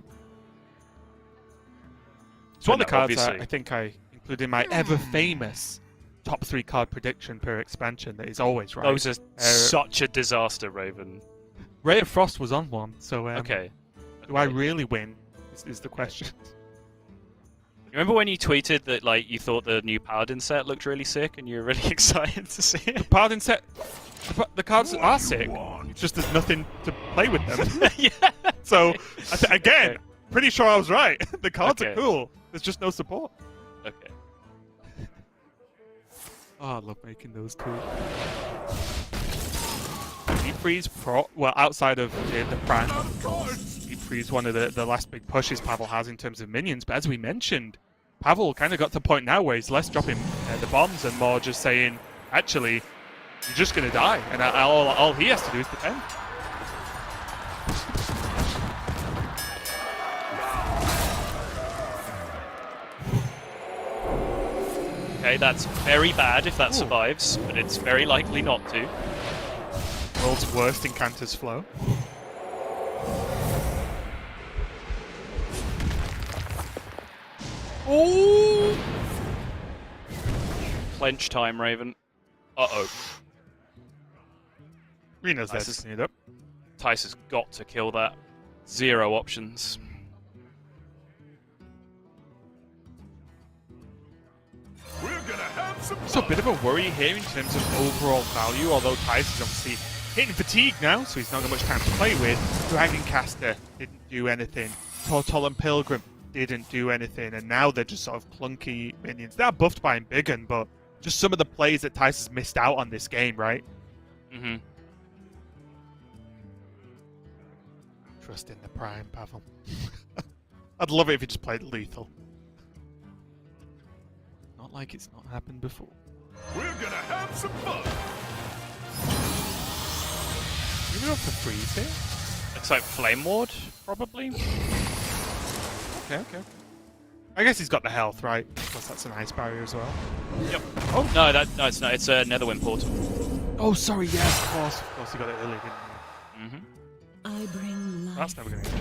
It's one of the cards I think I included in my ever-famous top 3 card prediction per expansion that is always right. Those are such a disaster, Raven. Ray of Frost was on one, so okay. Do I really win? Is the question. You remember when you tweeted that like you thought the new Paladin set looked really sick and you were really excited to see it? The Paladin set, the cards are sick. It's just there's nothing to play with them. Yeah. So again, pretty sure I was right. The cards are cool. There's just no support. Okay. Oh, I love making those too. Deep Freeze well, outside of the Prime, of course. Deep Freeze, one of the last big pushes Pavel has in terms of minions. But as we mentioned, Pavel kind of got to the point now where he's less dropping the bombs and more just saying, actually, you're just going to die. And all he has to do is defend. Okay, that's very bad if that survives, but it's very likely not to. World's worst Incanter's Flow. Ooh! Clench time, Raven. Uh-oh. Reno's there to clean it up. Thijs has got to kill that. 0 options. So a bit of a worry here in terms of overall value, although Thijs is obviously hitting fatigue now, so he's not got much time to play with. Dragoncaster didn't do anything. Tortol and Pilgrim didn't do anything, and now they're just sort of clunky minions. They are buffed by Embiggen, but just some of the plays that Thijs has missed out on this game, right? Mm-hmm. Trust in the Prime, Pavel. I'd love it if you just played lethal. Not like it's not happened before. We're gonna have some fun. You go for freeze here? Looks like Flame Ward, probably. Okay. I guess he's got the health, right? Plus that's an ice barrier as well. Yep. Oh no, no, it's not. It's a Netherwind portal. Oh, sorry. Yes, of course. Of course, he got it early, didn't he? Mm-hmm. I bring life. That's never gonna get.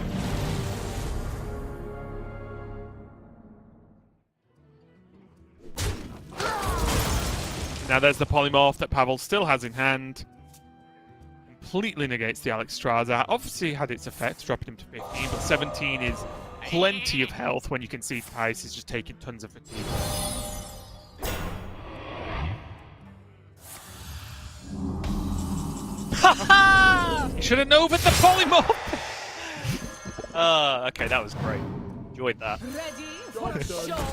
Now there's the polymorph that Pavel still has in hand. Completely negates the Alexstrasza. Obviously had its effect, dropping him to 15, but 17 is plenty of health when you can see Thijs is just taking tons of fatigue. You should have known with the polymorph! Okay, that was great. Enjoyed that. Ready for the show.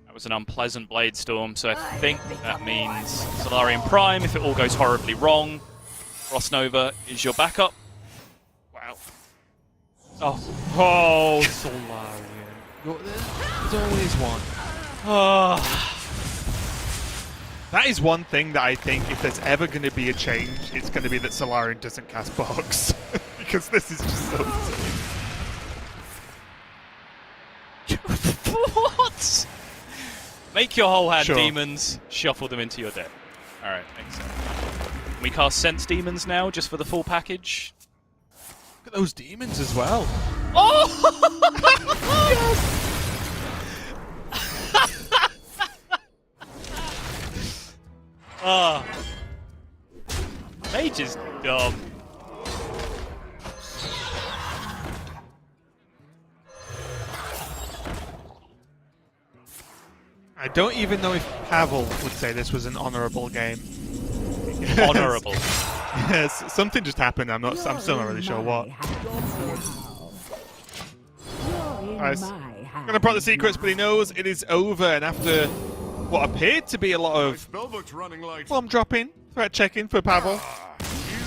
That was an unpleasant Blade Storm, so I think that means Solarian Prime, if it all goes horribly wrong. Frost Nova is your backup. Wow. Oh, Solarian. There's always one. That is one thing that I think if there's ever going to be a change, it's going to be that Solarian doesn't cast bugs. Because this is just so silly. What? Make your whole hand Sure. demons, shuffle them into your deck. Alright, makes sense. Can we cast Sense Demons now, just for the full package? Look at those demons as well. Oh! Ah. Mage is dumb. I don't even know if Pavel would say this was an honourable game. Honourable. Yes, something just happened. I'm still not really sure what. Nice. I'm gonna put the secrets, but he knows it is over, and after what appeared to be a lot of Spellbook's running light. bomb dropping, threat checking for Pavel,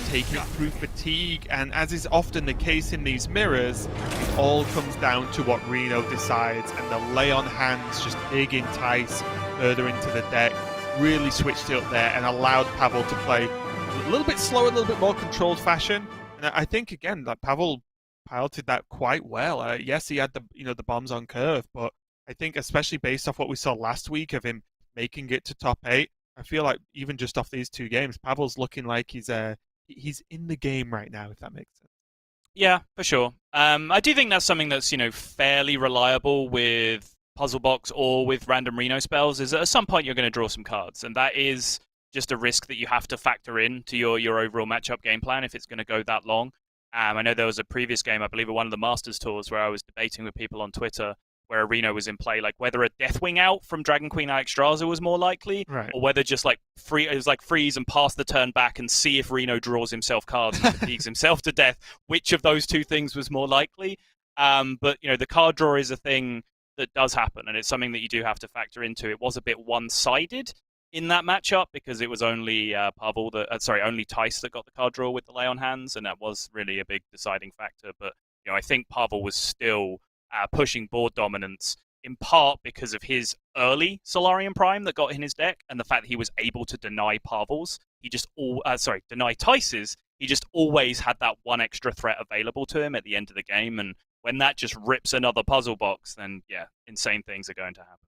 taking through fatigue, and as is often the case in these mirrors, it all comes down to what Reno decides, and the lay on hands just digging Thijs further into the deck, really switched it up there and allowed Pavel to play a little bit slower, a little bit more controlled fashion. And I think again that Pavel piloted that quite well. Yes, he had the bombs on curve, but I think especially based off what we saw last week of him making it to top 8, I feel like even just off these 2 games, Pavel's looking like he's in the game right now, if that makes sense. Yeah, for sure. I do think that's something that's, fairly reliable with Puzzle Box or with random Reno spells, is that at some point you're going to draw some cards, and that is just a risk that you have to factor in to your overall matchup game plan if it's going to go that long. I know there was a previous game, I believe at one of the Masters tours, where I was debating with people on Twitter where a Reno was in play, like whether a Deathwing out from Dragon Queen Alexstrasza was more likely, Right. or whether just like freeze and pass the turn back and see if Reno draws himself cards and fatigues himself to death. Which of those 2 things was more likely? But the card draw is a thing that does happen, and it's something that you do have to factor into. It was a bit one-sided in that matchup because it was only only Thijs that got the card draw with the lay on hands, and that was really a big deciding factor. But I think Pavel was still pushing board dominance in part because of his early Solarian Prime that got in his deck, and the fact that he was able to deny Pavel's. Deny Thijs's. He just always had that one extra threat available to him at the end of the game, and when that just rips another puzzle box, then yeah, insane things are going to happen.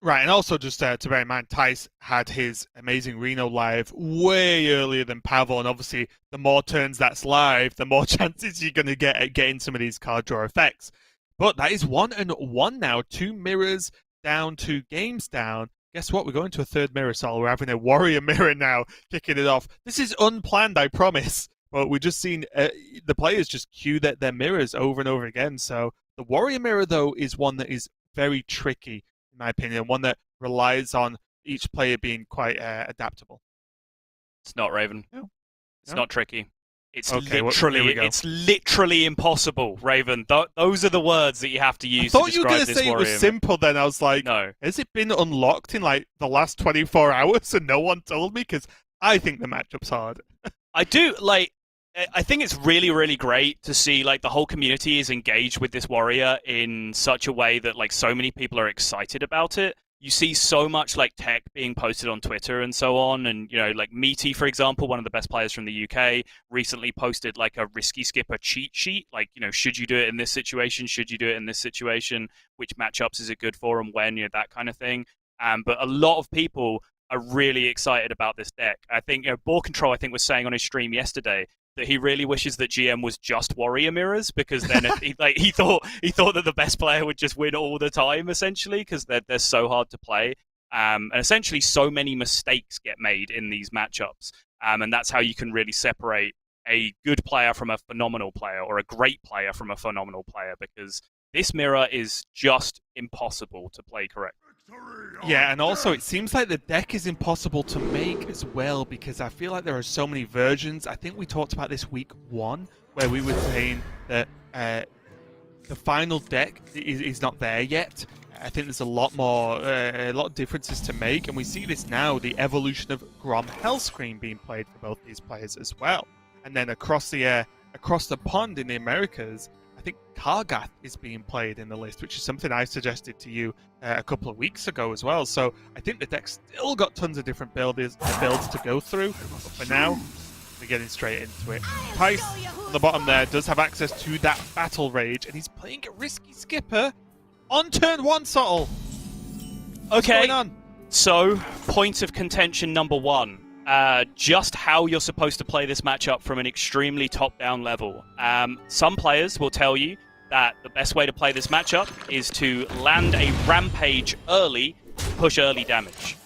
Right, and also just to bear in mind, Thijs had his amazing Reno live way earlier than Pavel, and obviously the more turns that's live, the more chances you're going to get at getting some of these card draw effects. But that is 1-1 now, 2 mirrors down, 2 games down. Guess what? We're going to a 3rd mirror, Sol. We're having a warrior mirror now, kicking it off. This is unplanned, I promise. But we've just seen the players just cue their mirrors over and over again. So the warrior mirror, though, is one that is very tricky, in my opinion. One that relies on each player being quite adaptable. It's not Raven. No. It's not tricky. It's Okay, well, here we go. it's literally impossible, Raven. Those are the words that you have to use I to thought you were describe going to this say it warrior. was simple. Then I was like, No. has it been unlocked in like the last 24 hours and no one told me? Because I think the matchup's hard. I do like. I think it's really, really great to see like the whole community is engaged with this warrior in such a way that like so many people are excited about it. You see so much like tech being posted on Twitter and so on, and like Meaty, for example, one of the best players from the UK, recently posted like a risky skipper cheat sheet. Like, should you do it in this situation? Should you do it in this situation? Which matchups is it good for, and when? That kind of thing. But a lot of people are really excited about this deck. I think Ball Control, I think, was saying on his stream yesterday that he really wishes that GM was just warrior mirrors, because then he thought that the best player would just win all the time, essentially, because they're so hard to play, and essentially so many mistakes get made in these matchups, and that's how you can really separate a good player from a phenomenal player, or a great player from a phenomenal player, because this mirror is just impossible to play correctly. Yeah, and also it seems like the deck is impossible to make as well, because I feel like there are so many versions. I think we talked about this week 1, where we were saying that the final deck is not there yet. I think there's a lot of differences to make, and we see this now, the evolution of Grom Hellscream being played for both these players as well. And then across the pond in the Americas, I think Kargath is being played in the list, which is something I suggested to you a couple of weeks ago as well. So I think the deck's still got tons of different builds to go through. But for now, we're getting straight into it. Thijs on the bottom there does have access to that Battle Rage, and he's playing a risky skipper on turn 1, Sottle. What's going on? So point of contention number 1. Just how you're supposed to play this matchup from an extremely top-down level. Some players will tell you that the best way to play this matchup is to land a Rampage early, push early damage.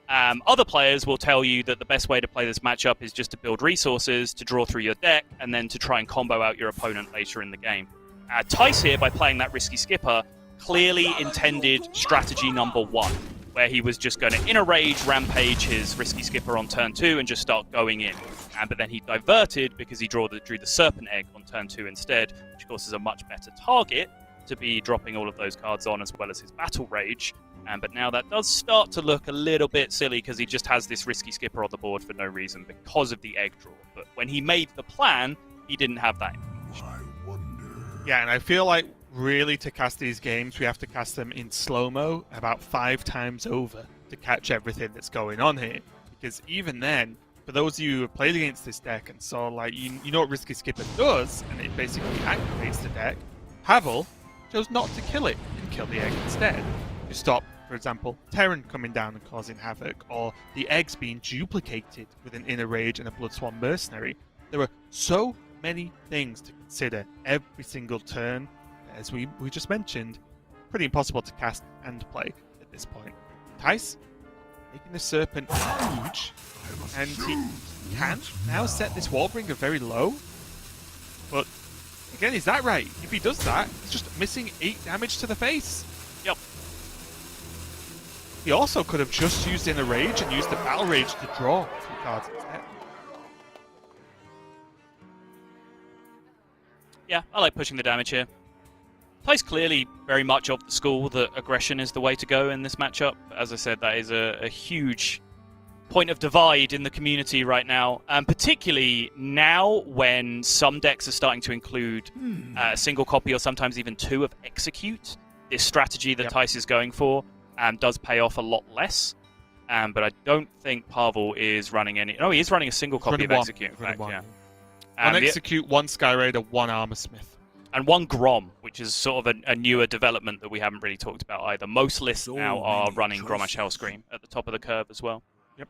Other players will tell you that the best way to play this matchup is just to build resources, to draw through your deck, and then to try and combo out your opponent later in the game. Thijs here, by playing that risky skipper, clearly intended strategy number 1. Where he was just going to inner rage, rampage his risky skipper on turn 2 and just start going in. But then he diverted because he drew the serpent egg on turn 2 instead, which of course is a much better target to be dropping all of those cards on, as well as his battle rage. But now that does start to look a little bit silly, because he just has this risky skipper on the board for no reason because of the egg draw. But when he made the plan, he didn't have that information. Yeah, and I feel like really to cast these games, we have to cast them in slow-mo about 5 times over to catch everything that's going on here. Because even then, for those of you who have played against this deck and saw, like, you know what Risky Skipper does, and it basically activates the deck, Pavel chose not to kill it and kill the egg instead. To stop, for example, Terran coming down and causing havoc, or the eggs being duplicated with an Inner Rage and a Bloodswan Mercenary. There are so many things to consider every single turn. As we just mentioned, pretty impossible to cast and play at this point. Thijs making the Serpent huge, and he can now set this Wallbringer very low. But again, is that right? If he does that, he's just missing 8 damage to the face. Yep. He also could have just used Inner Rage and used the Battle Rage to draw 2 cards instead. Yeah, I like pushing the damage here. Thijs clearly very much of the school that aggression is the way to go in this matchup. As I said, that is a huge point of divide in the community right now, and particularly now when some decks are starting to include a single copy or sometimes even 2 of Execute. This strategy that Thijs is going for does pay off a lot less, but I don't think Pavel is running any... No, he is running a single copy of Execute, in fact, yeah. One Execute, 1 Sky Raider, 1 Armor Smith. And 1 Grom, which is sort of a newer development that we haven't really talked about either. Most lists now are running Gromash Hellscream at the top of the curve as well. Yep.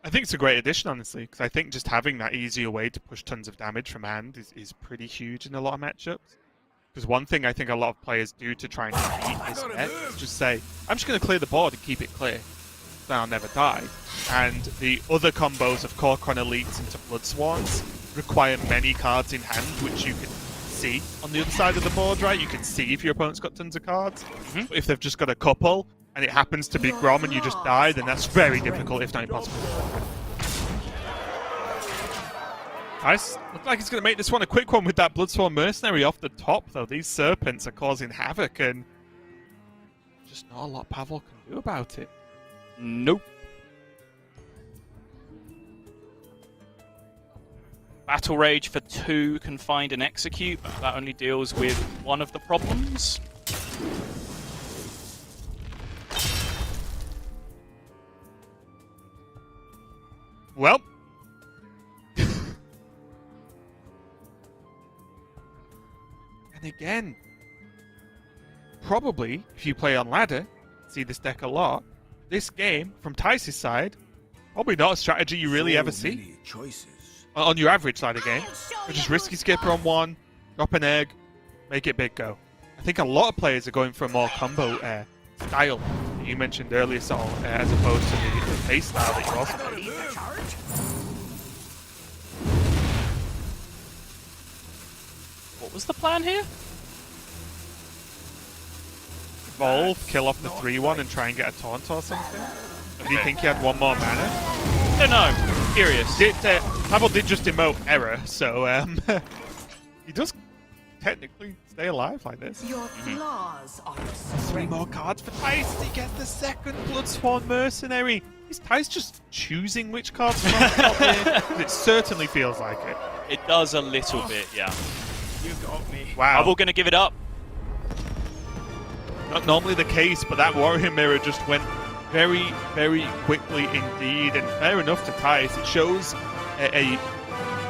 I think it's a great addition, honestly, because I think just having that easier way to push tons of damage from hand is pretty huge in a lot of matchups. Because one thing I think a lot of players do to try and beat this deck is just say, I'm just going to clear the board and keep it clear. Then I'll never die. And the other combos of Korkron Elites into Bloodswans require many cards in hand, which you can see on the other side of the board, right? You can see if your opponent's got tons of cards. But if they've just got a couple, and it happens to be Grom and you just die, then that's very difficult, if not impossible. Thijs looks like he's going to make this one a quick one with that Bloodsworn Mercenary off the top, though. These Serpents are causing havoc, and just not a lot Pavel can do about it. Nope. Battle Rage for 2 can find and execute, but that only deals with one of the problems. Well. And again, probably, if you play on ladder, see this deck a lot, this game, from Thijs' side, probably not a strategy you really ever see. On your average side of game. Just risky skipper on one, drop an egg, make it big go. I think a lot of players are going for a more combo style that you mentioned earlier, Saul, as opposed to the base style that you also play. What was the plan here? Evolve, kill off the 3-1 and try and get a taunt or something? Or do you think he had one more mana? Don't know. Curious. Pavel did just emote error, so he does technically stay alive like this. Your flaws are your 3 more cards for Thijs to get the second Bloodsworn Mercenary. Is Thijs just choosing which cards to top here? It certainly feels like it. It does a little bit, yeah. You got me. Wow. Pavel gonna give it up. Not normally the case, but that Warrior Mirror just went very, very quickly indeed. And fair enough to Thijs. It shows I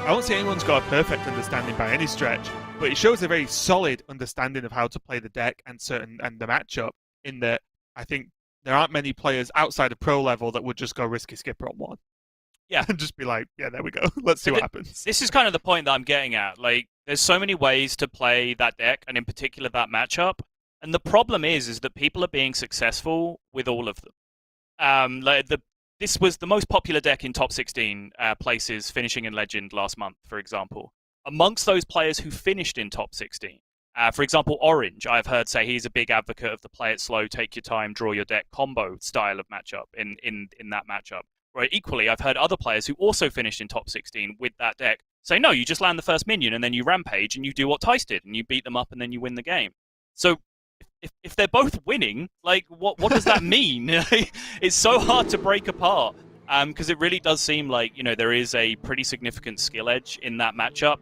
won't say anyone's got a perfect understanding by any stretch, but it shows a very solid understanding of how to play the deck and the matchup, in that I think there aren't many players outside of pro level that would just go risky skipper on one. Yeah. And just be like, yeah, there we go. Let's see what happens. This is kind of the point that I'm getting at. Like, there's so many ways to play that deck, and in particular that matchup. And the problem is that people are being successful with all of them. This was the most popular deck in top 16 places, finishing in Legend last month, for example. Amongst those players who finished in top 16, for example, Orange, I've heard say he's a big advocate of the play it slow, take your time, draw your deck combo style of matchup in that matchup. Where equally, I've heard other players who also finished in top 16 with that deck say, no, you just land the first minion and then you rampage and you do what Thijs did and you beat them up and then you win the game. So if they're both winning, like, what does that mean? It's so hard to break apart, because it really does seem like, there is a pretty significant skill edge in that matchup.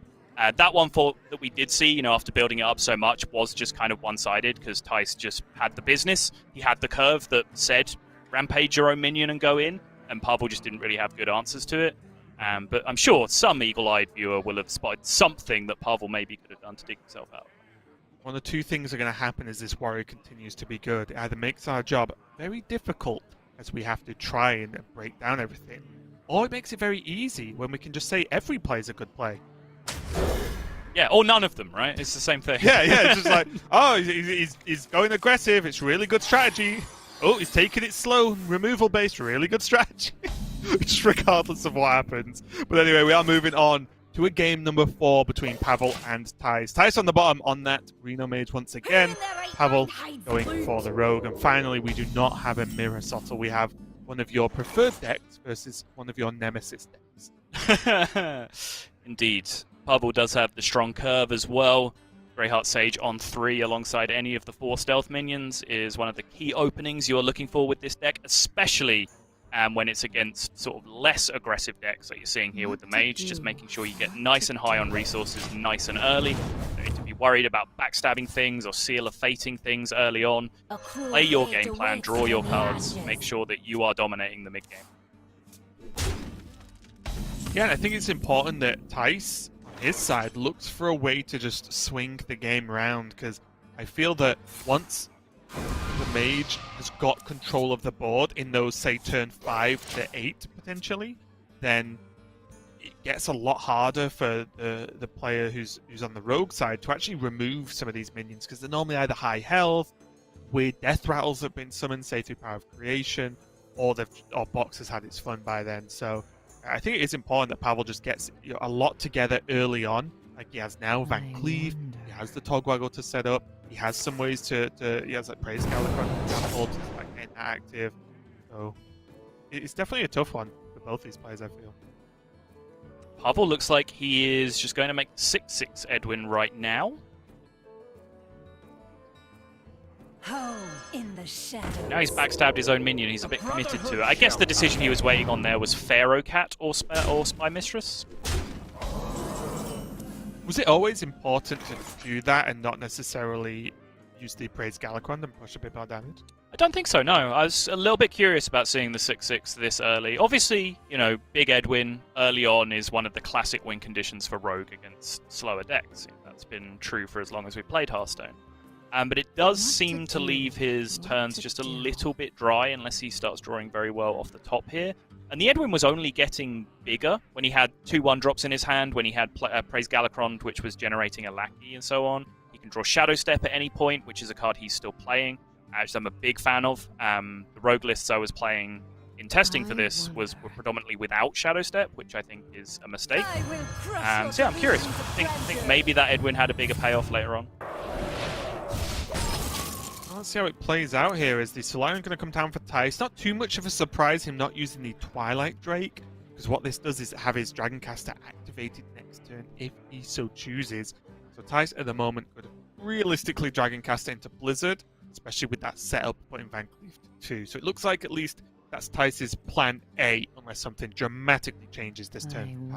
That one that we did see, after building it up so much, was just kind of one-sided, because Thijs just had the business. He had the curve that said, rampage your own minion and go in, and Pavel just didn't really have good answers to it. But I'm sure some eagle-eyed viewer will have spotted something that Pavel maybe could have done to dig himself out. One of 2 things are going to happen as this warrior continues to be good. It either makes our job very difficult, as we have to try and break down everything, or it makes it very easy when we can just say every play is a good play. Yeah, or none of them, right? It's the same thing. Yeah, it's just like, oh, he's going aggressive, it's really good strategy. Oh, he's taking it slow, removal based, really good strategy. Just regardless of what happens. But anyway, we are moving on to a game number 4 between Pavel and Thijs. Thijs on the bottom on that Reno Mage once again. Pavel going for the Rogue. And finally, we do not have a Mirror Sottle. We have one of your preferred decks versus one of your nemesis decks. Indeed. Pavel does have the strong curve as well. Greyheart Sage on 3 alongside any of the 4 stealth minions is one of the key openings you're looking for with this deck, especially when it's against sort of less aggressive decks like you're seeing here with the Mage, just making sure you get nice and high on resources nice and early. You don't need to be worried about backstabbing things or seal of fating things early on. Play your game plan, draw your cards, make sure that you are dominating the mid-game. Yeah, and I think it's important that Thijs, on his side, looks for a way to just swing the game round, because I feel that once the Mage has got control of the board in those, say, turn 5 to 8, potentially, then it gets a lot harder for the player who's on the Rogue side to actually remove some of these minions, because they're normally either high health, weird death rattles have been summoned, say, through Power of Creation, or Box has had its fun by then. So I think it is important that Pavel just gets a lot together early on. Like he has now Van Cleave, he has the Togwaggle to set up, he has some ways to he has like Praise Calicron, for example, to like end active. So it's definitely a tough one for both these players, I feel. Pavel looks like he is just going to make 6-6 Edwin right now. Home in the shadows. Now he's backstabbed his own minion. He's a bit committed to it. I guess the decision he was waiting on there was Pharaoh Cat or Spy Mistress. Was it always important to do that and not necessarily use the Praise Galakron and push a bit more damage? I don't think so, no. I was a little bit curious about seeing the 6-6 this early. Obviously, you know, Big Edwin early on is one of the classic win conditions for Rogue against slower decks. That's been true for as long as we've played Hearthstone. But it does seem to leave his turns just a little bit dry unless he starts drawing very well off the top here. And the Edwin was only getting bigger when he had 2 1-drops in his hand, when he had Praise Galakron, which was generating a Lackey and so on. He can draw Shadow Step at any point, which is a card he's still playing, which I'm a big fan of. The rogue lists I was playing in testing for this were predominantly without Shadow Step, which I think is a mistake. So yeah, I'm curious. I think maybe that Edwin had a bigger payoff later on. Let's see how it plays out here. Is the Solarian going to come down for Thijs? Not too much of a surprise him not using the Twilight Drake, because what this does is have his Dragoncaster activated next turn if he so chooses. So Thijs at the moment could realistically Dragoncaster into Blizzard, especially with that setup putting Van Cleef to 2. So it looks like at least that's Thijs' plan A, unless something dramatically changes this turn.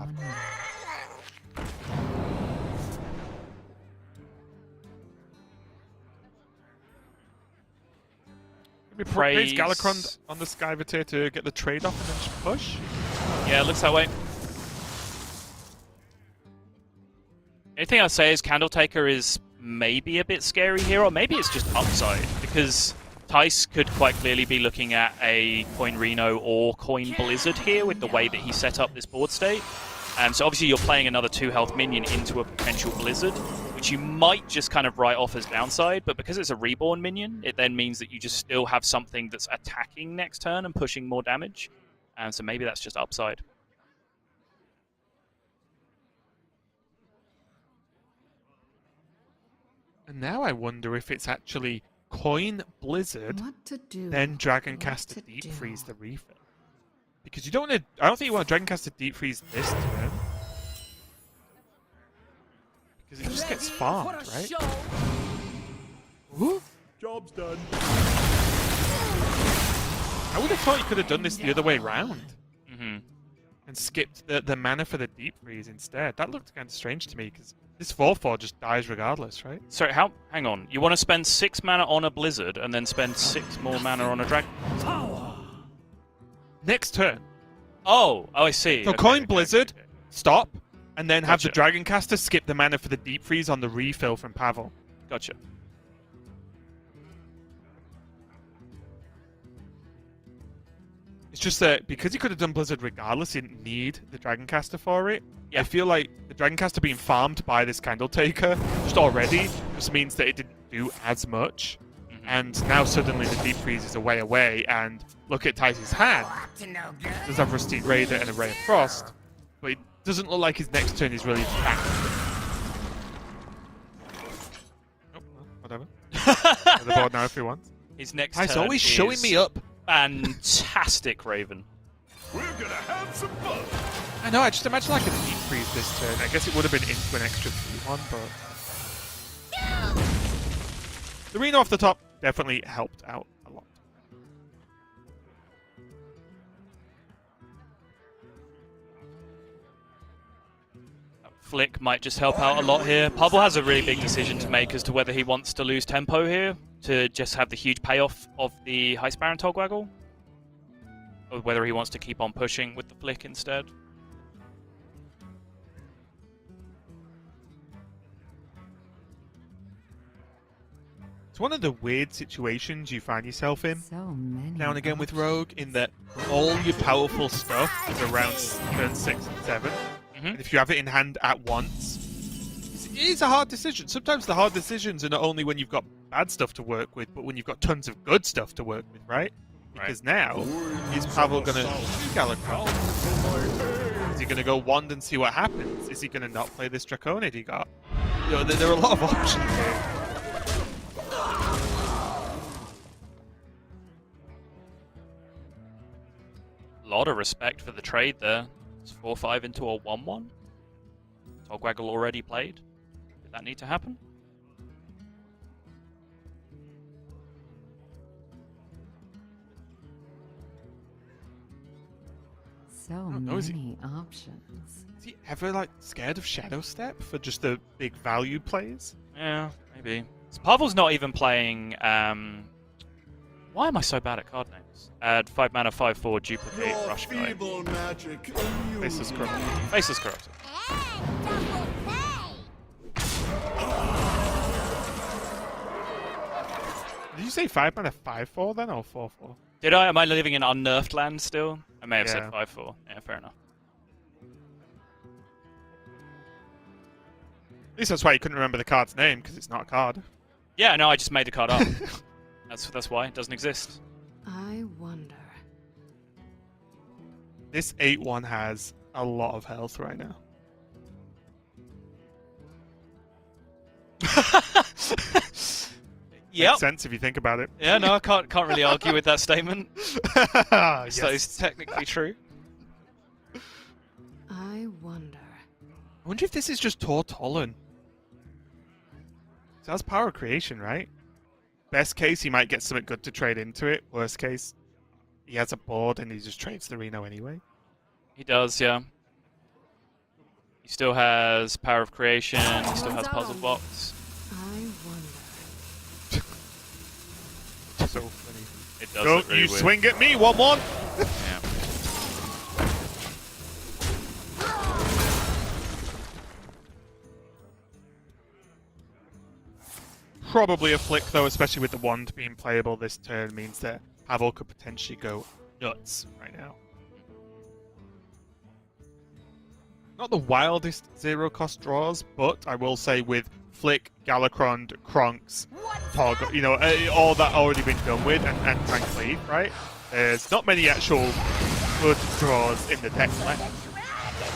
Praise Galakron on the Skyvateer to get the trade off and then just push? Yeah, it looks that way. Anything I'd say is Candletaker is maybe a bit scary here, or maybe it's just upside, because Thijs could quite clearly be looking at a Coin Reno or Coin Blizzard here with the way that he set up this board state. So obviously you're playing another 2-health minion into a potential Blizzard, which you might just kind of write off as downside, but because it's a reborn minion, it then means that you just still have something that's attacking next turn and pushing more damage. So maybe that's just upside. And now I wonder if it's actually Coin Blizzard, then Dragoncaster Deep Freeze the refill. Because you don't want to. I don't think you want to Dragoncaster Deep Freeze this turn. Because it just gets farmed, right? Ooh. Job's done. I would have thought you could have done this the other way around. Mm-hmm. And skipped the mana for the Deep Freeze instead. That looked kind of strange to me, because this 4/4 just dies regardless, right? Sorry, hang on. You want to spend 6 mana on a Blizzard and then spend 6 more mana on a Dragon? Next turn. Oh, I see. So Coin Blizzard, stop, and then have the Dragoncaster skip the mana for the Deep Freeze on the refill from Pavel. Gotcha. It's just that because he could have done Blizzard regardless, he didn't need the Dragoncaster for it. Yeah. I feel like the Dragoncaster being farmed by this Candletaker just already just means that it didn't do as much. And now suddenly the Deep Freeze is a way away, and look at Thijs' hand. Does have Rusty Raider and a Ray of Frost, but it doesn't look like his next turn is really back. Oh, well, whatever. The board now if he wants. His next Thijs turn always is showing me up. Fantastic, Raven. We're gonna have some fun. I know, I just imagine like a Deep Freeze this turn. I guess it would have been into an extra 3-1, but... The Reno off the top definitely helped out a lot. Flick might just help out a lot here. Pavel has a really big decision to make as to whether he wants to lose tempo here to just have the huge payoff of the Heist Baron Togwaggle, or whether he wants to keep on pushing with the Flick instead. It's one of the weird situations you find yourself in now and again with Rogue, in that all your powerful stuff is around turn 6 and 7. And if you have it in hand at once, it is a hard decision. Sometimes the hard decisions are not only when you've got bad stuff to work with, but when you've got tons of good stuff to work with, right? Because now, is Pavel going to do Galakron? Is he going to go Wand and see what happens? Is he going to not play this Draconid he got? You know, there are a lot of options here. A lot of respect for the trade there. It's 4-5 into a 1-1. Togwaggle already played. Did that need to happen? So know, is many options. Is he ever like scared of Shadow Step for just the big value plays? Yeah, maybe. So Pavel's not even playing. Why am I so bad at card names? 5 mana, 5/4 duplicate rush guy. Faceless Corrupted. Faceless Corrupted. Did you say 5 mana 5/4 then, or 4/4? Did I? Am I living in unnerfed land still? I may have Yeah. said 5/4. Yeah, fair enough. At least that's why you couldn't remember the card's name, because it's not a card. Yeah, no, I just made the card up. That's why it doesn't exist. I wonder. This 8/1 has a lot of health right now. Yep. Makes sense if you think about it. Yeah, no, I can't really argue with that statement. Yes. So it's technically true. I wonder. I wonder if this is just Tortolan. So that's power of creation, right? Best case, he might get something good to trade into it. Worst case, he has a board and he just trades the Reno anyway. He does, yeah. He still has power of creation. He still has puzzle box. I wonder. So funny. It does Don't look really you weird. swing at me, 1/1! Yeah. Probably a flick though, especially with the wand being playable this turn, means that Pavel could potentially go nuts right now. Not the wildest zero-cost draws, but I will say with Flick, Galakron, Kronks, Tog, you know, all that already been done with, and frankly, right? There's not many actual good draws in the deck left.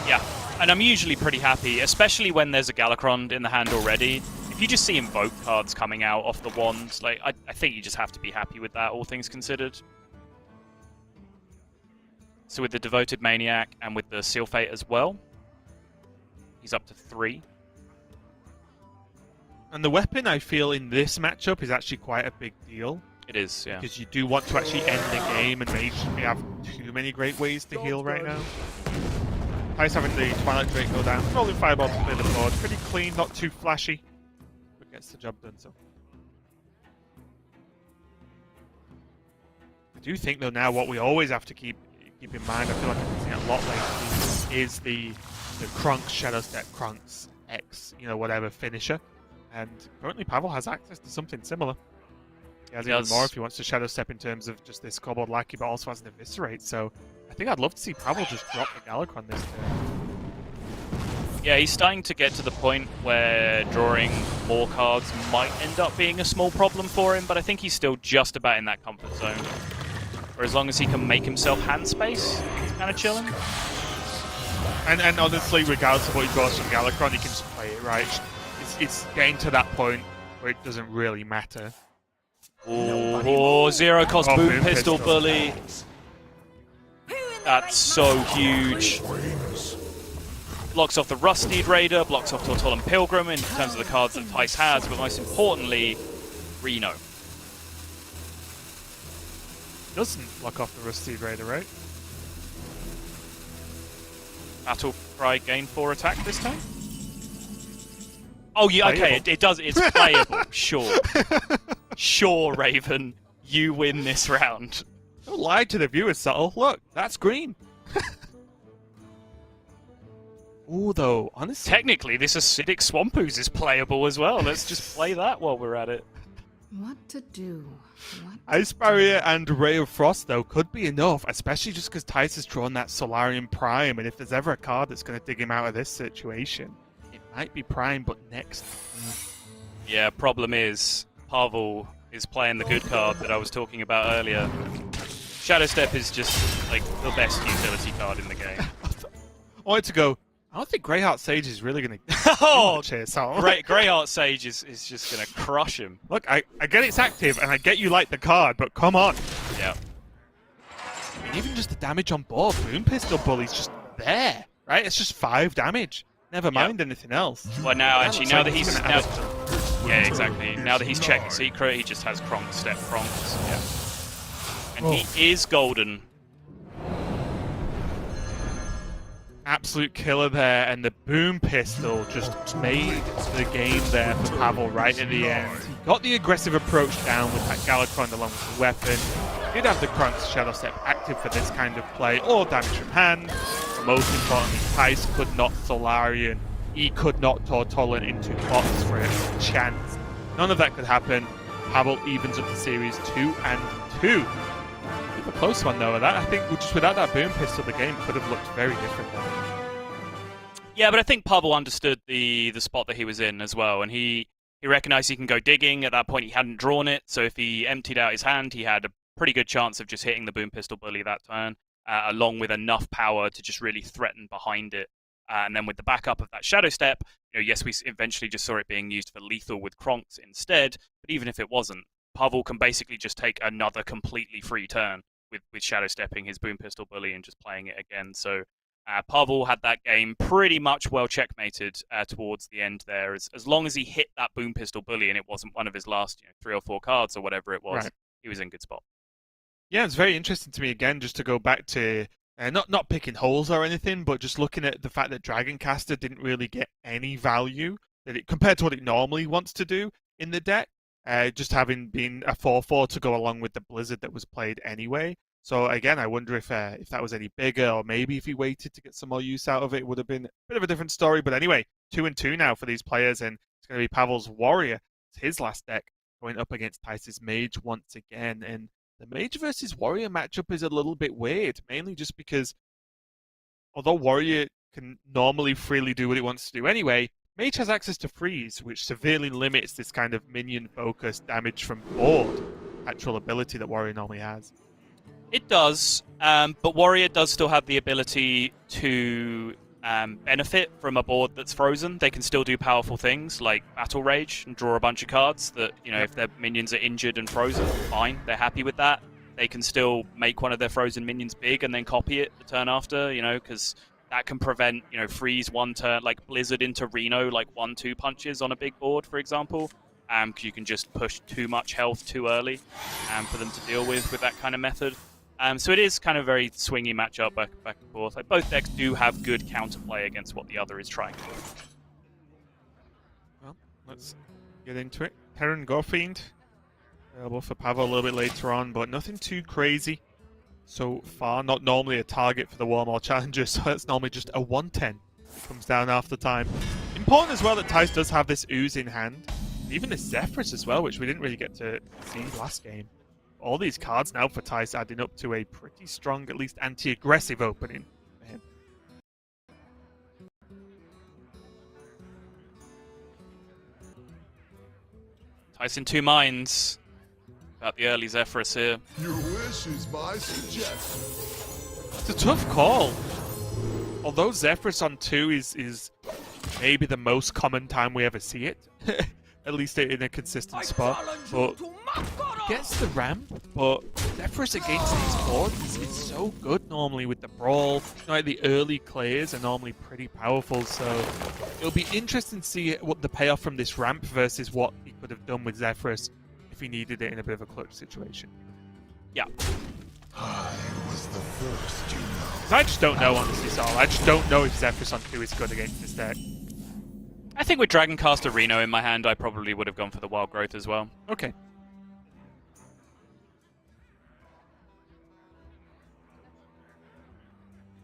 Yeah, and I'm usually pretty happy, especially when there's a Galakron in the hand already. If you just see Invoke cards coming out off the wand, like I think you just have to be happy with that, all things considered. So with the Devoted Maniac and with the Seal Fate as well, he's up to 3. And the weapon, I feel, in this matchup is actually quite a big deal. It is, yeah. Because you do want to actually end the game, and Mage may have too many great ways to heal right now. Thijs having the Twilight Drake go down, rolling Fireball to clear the board. Pretty clean, not too flashy, but gets the job done, so. I do think, though, now what we always have to keep in mind, I feel like I'm using it a lot lately, is the Krunks, Shadow Step, Krunks, X, you know, whatever, finisher. And currently Pavel has access to something similar. He has even more if he wants to Shadow Step in terms of just this Kobold Lackey, but also has an Eviscerate. So I think I'd love to see Pavel just drop the Galakron this turn. Yeah, he's starting to get to the point where drawing more cards might end up being a small problem for him, but I think he's still just about in that comfort zone. For as long as he can make himself hand space, he's kind of chilling. And honestly, regardless of what he draws from Galakron, he can just play it, right? It's getting to that point where it doesn't really matter. Oh, zero cost boom pistol bully. That's so huge. Blocks off the Rustied Raider, blocks off Tortolan Pilgrim in terms of the cards that Thijs has, but most importantly, Reno. Doesn't block off the Rusty Raider, right? Battle Cry gain 4 attack this time? Oh, yeah, okay, it does. It's playable, sure. Sure, Raven, you win this round. Don't lie to the viewers, Subtle. Look, that's green. Ooh, though, honestly. Technically, this Acidic Swampooze is playable as well. Let's just play that while we're at it. What to do? Ice Barrier and Ray of Frost, though, could be enough, especially just because Thijs has drawn that Solarium Prime, and if there's ever a card that's going to dig him out of this situation, it might be Prime, but next. Yeah, problem is, Pavel is playing the good card that I was talking about earlier. Shadow Step is just, like, the best utility card in the game. I wanted to go, I don't think Greyheart Sage is really going to Oh, much here, so. Greyheart Sage is just going to crush him. Look, I get it's active, and I get you like the card, but come on. Yeah. I mean, even just the damage on board, Boom Pistol Bully's just there, right? It's just 5 damage. Never mind anything else. Well, now actually, now that he's gonna now, add it. yeah, exactly. Now that he's checked the secret, he just has Kronk step Kronks. Yeah. And he is golden. Absolute killer there, and the boom pistol just made the game there for Pavel right at the end. He got the aggressive approach down with that Galakron along with the weapon. Did have the Kronk's Shadow Step active for this kind of play, or damage from hand. But most importantly, Thijs could not Solarian. He could not Tortolan into bots for a chance. None of that could happen. Pavel evens up the series 2-2. A close one though. That I think just without that boom pistol, the game could have looked very different. Yeah, but I think Pavel understood the spot that he was in as well, and he recognized he can go digging. At that point, he hadn't drawn it, so if he emptied out his hand, he had a pretty good chance of just hitting the boom pistol bully that turn, along with enough power to just really threaten behind it. And then with the backup of that Shadow Step, yes, we eventually just saw it being used for lethal with Kronks instead, but even if it wasn't, Pavel can basically just take another completely free turn with Shadow Stepping his boom pistol bully and just playing it again. So Pavel had that game pretty much well checkmated towards the end there. As long as he hit that boom pistol bully and it wasn't one of his last 3 or 4 cards or whatever it was, he was in good spot. Yeah, it's very interesting to me again just to go back to not picking holes or anything, but just looking at the fact that Dragoncaster didn't really get any value compared to what it normally wants to do in the deck. Just having been a 4/4 to go along with the Blizzard that was played anyway. So again, I wonder if that was any bigger, or maybe if he waited to get some more use out of it, it would have been a bit of a different story. But anyway, 2-2 now for these players, and it's going to be Pavel's Warrior. It's his last deck going up against Thijs' Mage once again. And the Mage versus Warrior matchup is a little bit weird, mainly just because although Warrior can normally freely do what it wants to do anyway, Mage has access to freeze, which severely limits this kind of minion-focused damage from board actual ability that Warrior normally has. It does, but Warrior does still have the ability to benefit from a board that's frozen. They can still do powerful things like Battle Rage and draw a bunch of cards that, if their minions are injured and frozen, fine, they're happy with that. They can still make one of their frozen minions big and then copy it the turn after, because that can prevent, freeze one turn, like Blizzard into Reno, like 1-2 punches on a big board, for example. Because you can just push too much health too early for them to deal with that kind of method. So it is kind of a very swingy matchup back and forth. Like, both decks do have good counterplay against what the other is trying to do. Well, let's get into it. Terran Gorefiend, available for Pavel a little bit later on, but nothing too crazy so far. Not normally a target for the Warmaw Challenger, so it's normally just a 1/10. Comes down half the time. Important as well that Thijs does have this Ooze in hand. Even this Zephyrus as well, which we didn't really get to see last game. All these cards now for Thijs adding up to a pretty strong, at least anti-aggressive opening for him. Thijs in 2 minds about the early Zephyrus here. Your wish is my suggestion. It's a tough call. Although Zephyrus on 2 is maybe the most common time we ever see it. At least in a consistent spot. But it gets the ramp, but Zephyrus against these boards is so good normally with the brawl. Like the early clears are normally pretty powerful, so it'll be interesting to see what the payoff from this ramp versus what he could have done with Zephyrus if he needed it in a bit of a clutch situation. Yeah. I was the first, I just don't know, honestly, Saul. I just don't know if Zephyrus on 2 is good against this deck. I think with Dragoncaster Reno in my hand, I probably would have gone for the Wild Growth as well. Okay.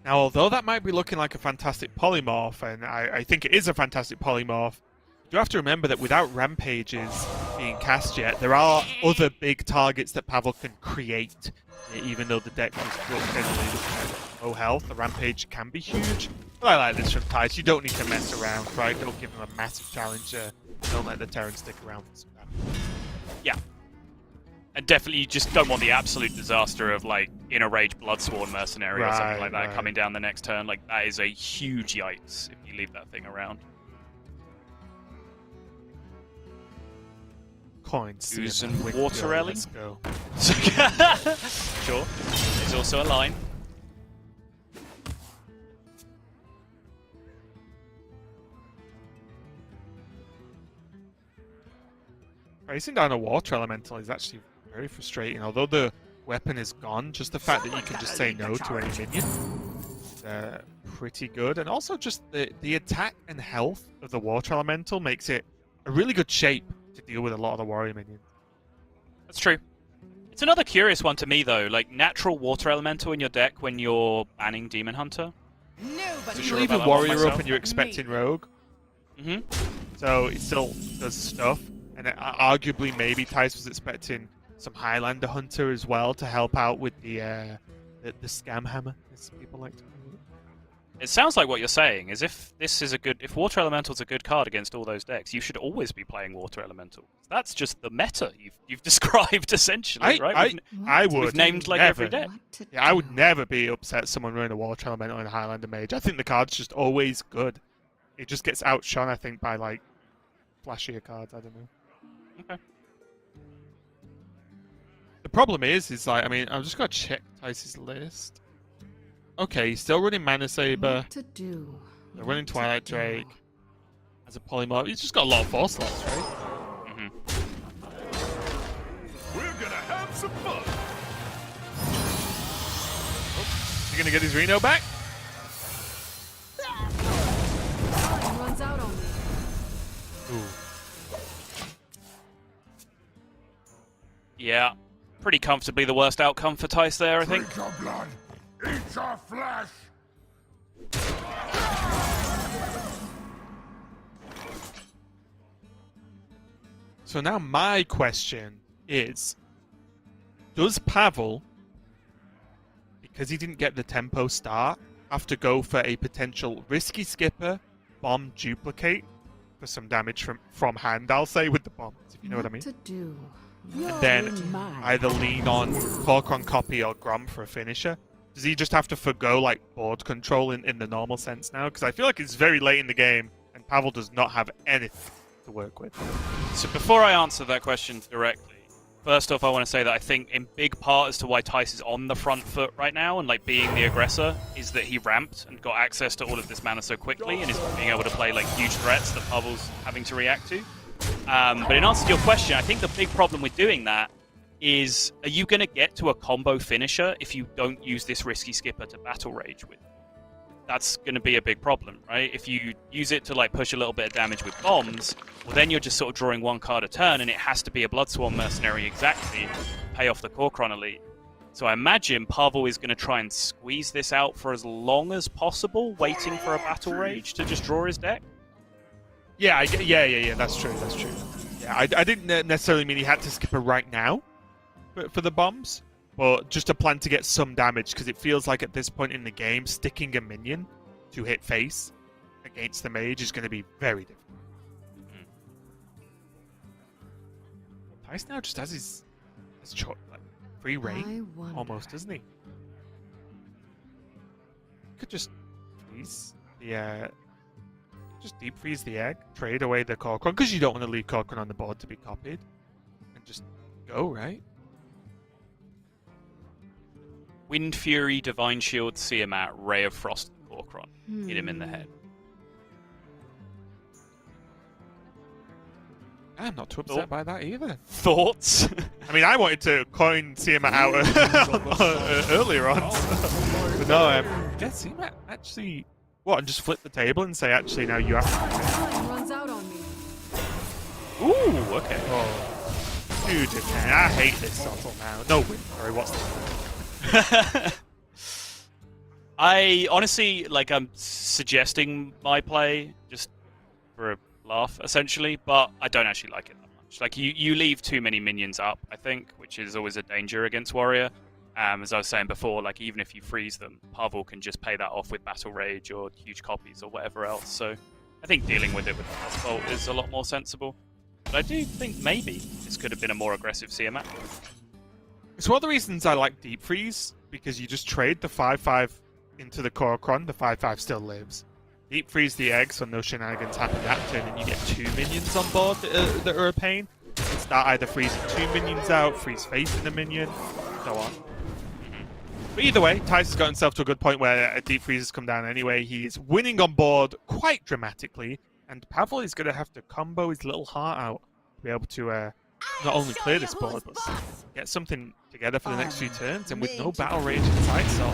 Now, although that might be looking like a fantastic polymorph, and I think it is a fantastic polymorph, you do have to remember that without Rampages being cast yet, there are other big targets that Pavel can create. Even though the deck is generally low health, the Rampage can be huge. But I like this from Thijs. You don't need to mess around, right? Don't give him a massive challenge. Don't let the Terran stick around for some damage. Yeah. And definitely you just don't want the absolute disaster of, like, Inner Rage Bloodsworn Mercenary or something like that coming down the next turn. Like, that is a huge yikes if you leave that thing around. Coins. Ooze and Water Ellie. Let's go. Sure. There's also a line. Facing down a water elemental is actually very frustrating. Although the weapon is gone, just the fact that you can just say no to any minion is pretty good. And also just the attack and health of the water elemental makes it a really good shape to deal with a lot of the warrior minions. That's true. It's another curious one to me, though. Like, natural water elemental in your deck when you're banning Demon Hunter. So you leave a warrior up and you're expecting rogue. Mm-hmm. So it still does stuff. And arguably, maybe Thijs was expecting some Highlander Hunter as well to help out with the scam hammer, as people like to call it. It sounds like what you're saying is if Water Elemental's a good card against all those decks, you should always be playing Water Elemental. That's just the meta you've described essentially, right? I would. We've named like never, every deck. Yeah, I would never be upset someone running a Water Elemental and a Highlander Mage. I think the card's just always good. It just gets outshone, I think, by like flashier cards. I don't know. Okay. The problem is like, I mean, I'm just gonna check Thijs' list. Okay, he's still running Mana Saber. What to do? They're running Twilight Drake as a polymorph. He's just got a lot of 4 slots, right? Mm-hmm. We're gonna have some fun. Is he gonna get his Reno back? Time runs out on me. Ooh. Yeah, pretty comfortably the worst outcome for Thijs there, I think. Drink your blood. Eat your flesh. So now my question is, does Pavel, because he didn't get the tempo start, have to go for a potential risky skipper, bomb duplicate for some damage from hand, I'll say, with the bombs, if you know what I mean? To do. And then either lean on Corcoran Copy or Grom for a finisher? Does he just have to forgo like board control in the normal sense now? Because I feel like it's very late in the game and Pavel does not have anything to work with. So before I answer that question directly, first off I want to say that I think in big part as to why Thijs is on the front foot right now and like being the aggressor is that he ramped and got access to all of this mana so quickly and is being able to play like huge threats that Pavel's having to react to. But in answer to your question, I think the big problem with doing that is, are you going to get to a combo finisher if you don't use this risky skipper to battle rage with? That's going to be a big problem, right? If you use it to like push a little bit of damage with bombs, well then you're just sort of drawing one card a turn and it has to be a Bloodsworn Mercenary exactly to pay off the Corcoran Elite. So I imagine Pavel is going to try and squeeze this out for as long as possible, waiting for a battle rage to just draw his deck. Yeah, yeah, that's true, Yeah, I didn't necessarily mean he had to skip her right now for the bombs, but just a plan to get some damage, because it feels like at this point in the game, sticking a minion to hit face against the mage is going to be very difficult. Thijs now just has his like, free reign, almost, doesn't he? Could just freeze the just deep freeze the egg, trade away the Corcoran, because you don't want to leave Corcoran on the board to be copied, and just go, right? Wind Fury, Divine Shield, Tiamat, Ray of Frost, Corcoran. Hit him in the head. I'm not too upset by that either. Thoughts? I mean, I wanted to coin Tiamat out earlier on. But no, yeah, Tiamat actually... What, and just flip the table and say, actually, now you have to... Time runs out on me. Ooh, okay. Oh. Dude, I hate this subtle now. No win. Sorry, what's this? I honestly, like, I'm suggesting my play just for a laugh, essentially, but I don't actually like it that much. Like, you leave too many minions up, I think, which is always a danger against Warrior. As I was saying before, like, even if you freeze them, Pavel can just pay that off with Battle Rage or huge copies or whatever else. So I think dealing with it with Asphalt is a lot more sensible. But I do think maybe this could have been a more aggressive Tiamat. It's one of the reasons I like Deep Freeze, because you just trade the 5/5 into the Corcoran, the 5/5 still lives. Deep Freeze the egg so no shenanigans happen that turn, and you get 2 minions on board that are a pain. Start either freezing 2 minions out, freeze facing a minion, so on. But either way, Thijs has got himself to a good point where a Deep Freeze has come down anyway. He's winning on board quite dramatically, and Pavel is going to have to combo his little heart out to be able to not only clear this board, but get something together for the next few turns. And with no battle rage in sight, so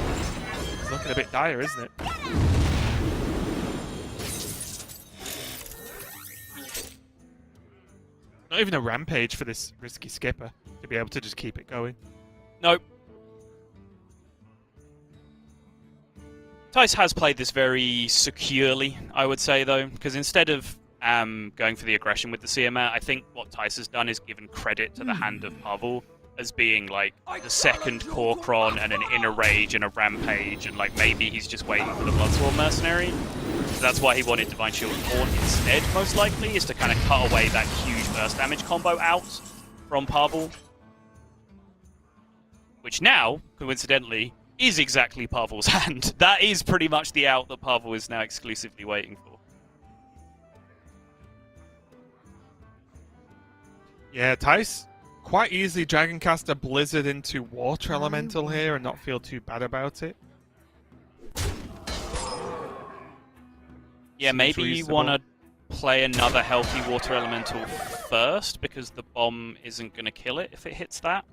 it's looking a bit dire, isn't it? Not even a rampage for this risky skipper to be able to just keep it going. Nope. Thijs has played this very securely, I would say, though, because instead of going for the aggression with the Tiamat, I think what Thijs has done is given credit to the hand of Pavel as being like the second Korkron and an inner rage and a rampage, and like maybe he's just waiting for the Bloodsworn mercenary. So that's why he wanted Divine Shield Taunt instead, most likely, is to kind of cut away that huge burst damage combo out from Pavel. Which now, coincidentally, is exactly Pavel's hand. That is pretty much the out that Pavel is now exclusively waiting for. Yeah, Thijs quite easily Dragon cast a Blizzard into Water Elemental here and not feel too bad about it. Yeah, maybe you want to play another healthy Water Elemental first, because the bomb isn't going to kill it if it hits that.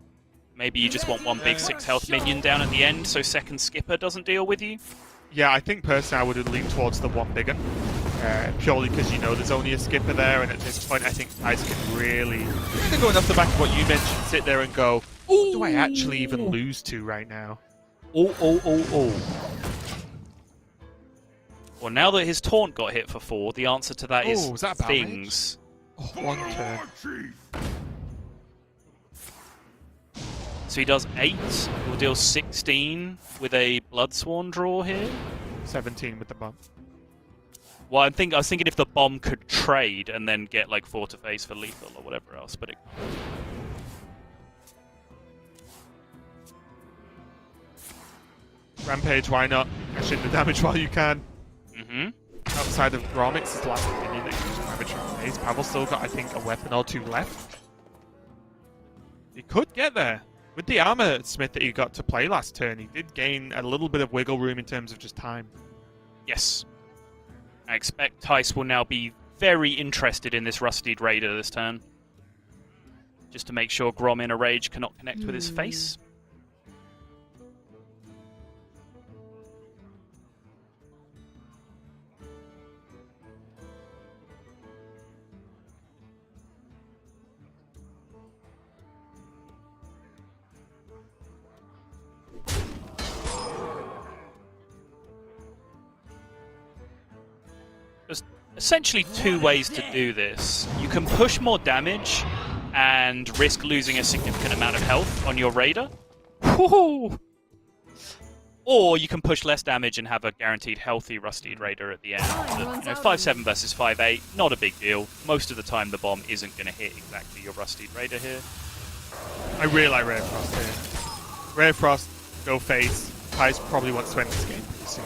Maybe you just want one big 6 health minion down at the end so second skipper doesn't deal with you. Yeah, I think personally I would lean towards the one bigger. Purely because you know there's only a skipper there, and at this point I think Thijs can really, going off the back of what you mentioned, sit there and go, what do I actually even lose to right now? Well, now that his taunt got hit for 4, the answer to that is was that things. One turn. So he does 8, he'll deal 16 with a Bloodsworn draw here. 17 with the bomb. Well, I was thinking if the bomb could trade and then get like 4 to face for lethal or whatever else, but it... Rampage, why not? Cash in the damage while you can. Outside of Gromix's last minion that can damage from phase, Pavel's still got, I think, a weapon or 2 left. He could get there. With the armor smith that he got to play last turn, he did gain a little bit of wiggle room in terms of just time. Yes. I expect Thijs will now be very interested in this Rusted Raider this turn. Just to make sure Grom in a rage cannot connect with his face. There's essentially 2 ways to do this. You can push more damage and risk losing a significant amount of health on your Raider. Woohoo! Or you can push less damage and have a guaranteed healthy Rusted Raider at the end. But, 5-7 versus 5-8, not a big deal. Most of the time the bomb isn't going to hit exactly your Rusted Raider here. I really like Rare Frost here. Rare Frost, go face. Thijs probably wants to end this game pretty soon.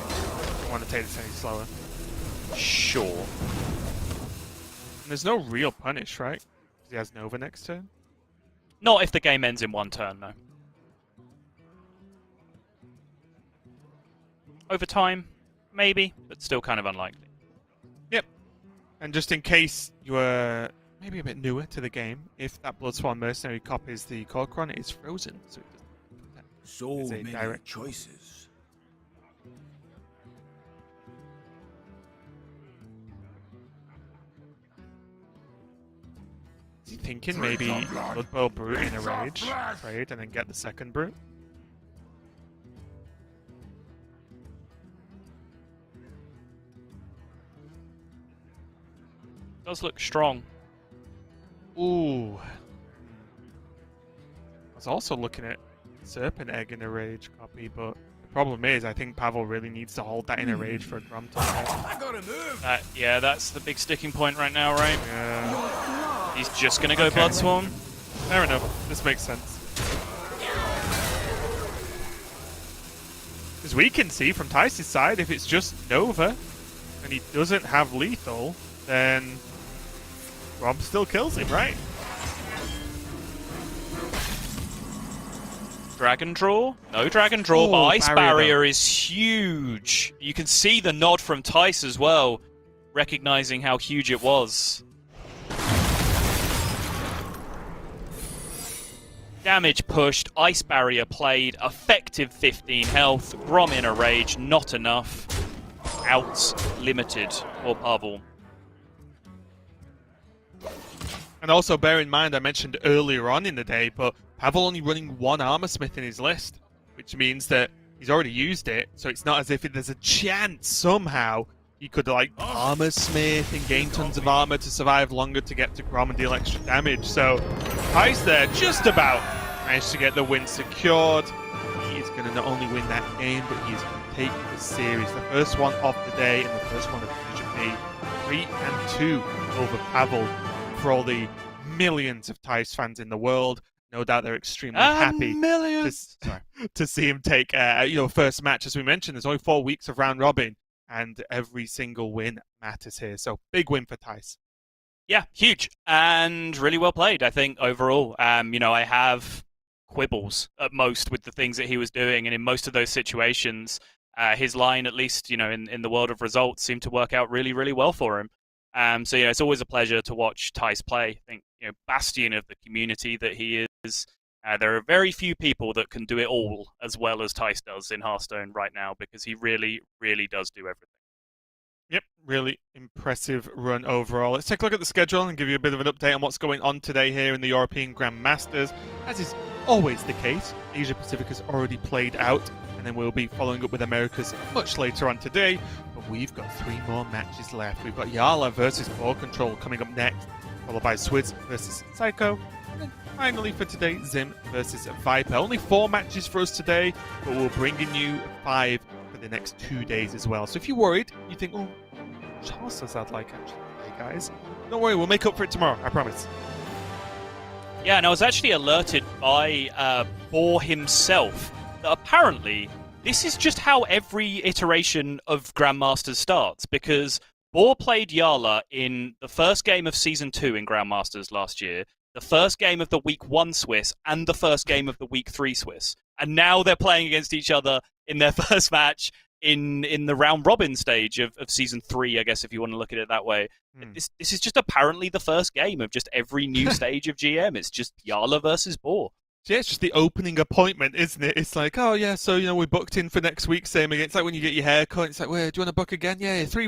Don't want to take this any slower. Sure. And there's no real punish, right? Because he has Nova next turn. Not if the game ends in 1 turn, no. Over time, maybe, but still kind of unlikely. Yep. And just in case you were maybe a bit newer to the game, if that Bloodsworn mercenary copies the Korkron, it is frozen, so it doesn't. So many direct choices. Is he thinking maybe Blood Bowl Brute in a rage, trade, and then get the second Brute? Does look strong. Ooh. I was also looking at Serpent Egg in a rage copy, but the problem is I think Pavel really needs to hold that in a rage for a Grom to hit. I gotta move. Yeah, that's the big sticking point right now, right? Yeah. He's just gonna go Bloodsworn. Fair enough. This makes sense. Because we can see from Thijs' side, if it's just Nova and he doesn't have lethal, then Rob still kills him, right? Dragon draw? No dragon draw, but Ice Barrier is huge. You can see the nod from Thijs as well, recognizing how huge it was. Damage pushed, Ice Barrier played, effective 15 health, Grom in a rage, not enough. Outs limited for Pavel. And also bear in mind, I mentioned earlier on in the day, but Pavel only running one Armor Smith in his list, which means that he's already used it, so it's not as if there's a chance somehow he could like Armor Smith and gain tons of armor to survive longer to get to Grom and deal extra damage. So Thijs there just about managed to get the win secured. He is going to not only win that game, but he is going to take the series. The first one of the day and the first one of Division B. 3-2 over Pavel for all the millions of Thijs fans in the world. No doubt they're extremely happy to see him take first match. As we mentioned, there's only 4 weeks of round robin, and every single win matters here. So big win for Thijs. Yeah, huge and really well played, I think, overall. I have quibbles at most with the things that he was doing, and in most of those situations, his line, at least in the world of results, seemed to work out really, really well for him. So it's always a pleasure to watch Thijs play. I think bastion of the community that he is. There are very few people that can do it all as well as Thijs does in Hearthstone right now, because he really, really does do everything. Yep, really impressive run overall. Let's take a look at the schedule and give you a bit of an update on what's going on today here in the European Grandmasters. As is always the case, Asia Pacific has already played out, and then we'll be following up with Americas much later on today. But we've got 3 more matches left. We've got Yala versus Ball Control coming up next, followed by Swizz versus Psycho. And then finally for today, Zim versus Viper. Only 4 matches for us today, but we'll bring in you 5 for the next 2 days as well. So if you're worried, you think, oh, Charles does that like actually, hey guys, don't worry, we'll make up for it tomorrow, I promise. Yeah, and I was actually alerted by Boar himself that apparently this is just how every iteration of Grandmasters starts, because Boar played Yala in the first game of Season 2 in Grandmasters last year, the first game of the Week 1 Swiss, and the first game of the Week 3 Swiss. And now they're playing against each other in their first match in the round-robin stage of Season 3, I guess, if you want to look at it that way. This is just apparently the first game of just every new stage of GM. It's just Yala versus Boar. Yeah, it's just the opening appointment, isn't it? It's like, oh yeah, so we booked in for next week, same again. It's like when you get your hair cut, it's like, well, do you want to book again? Yeah, 3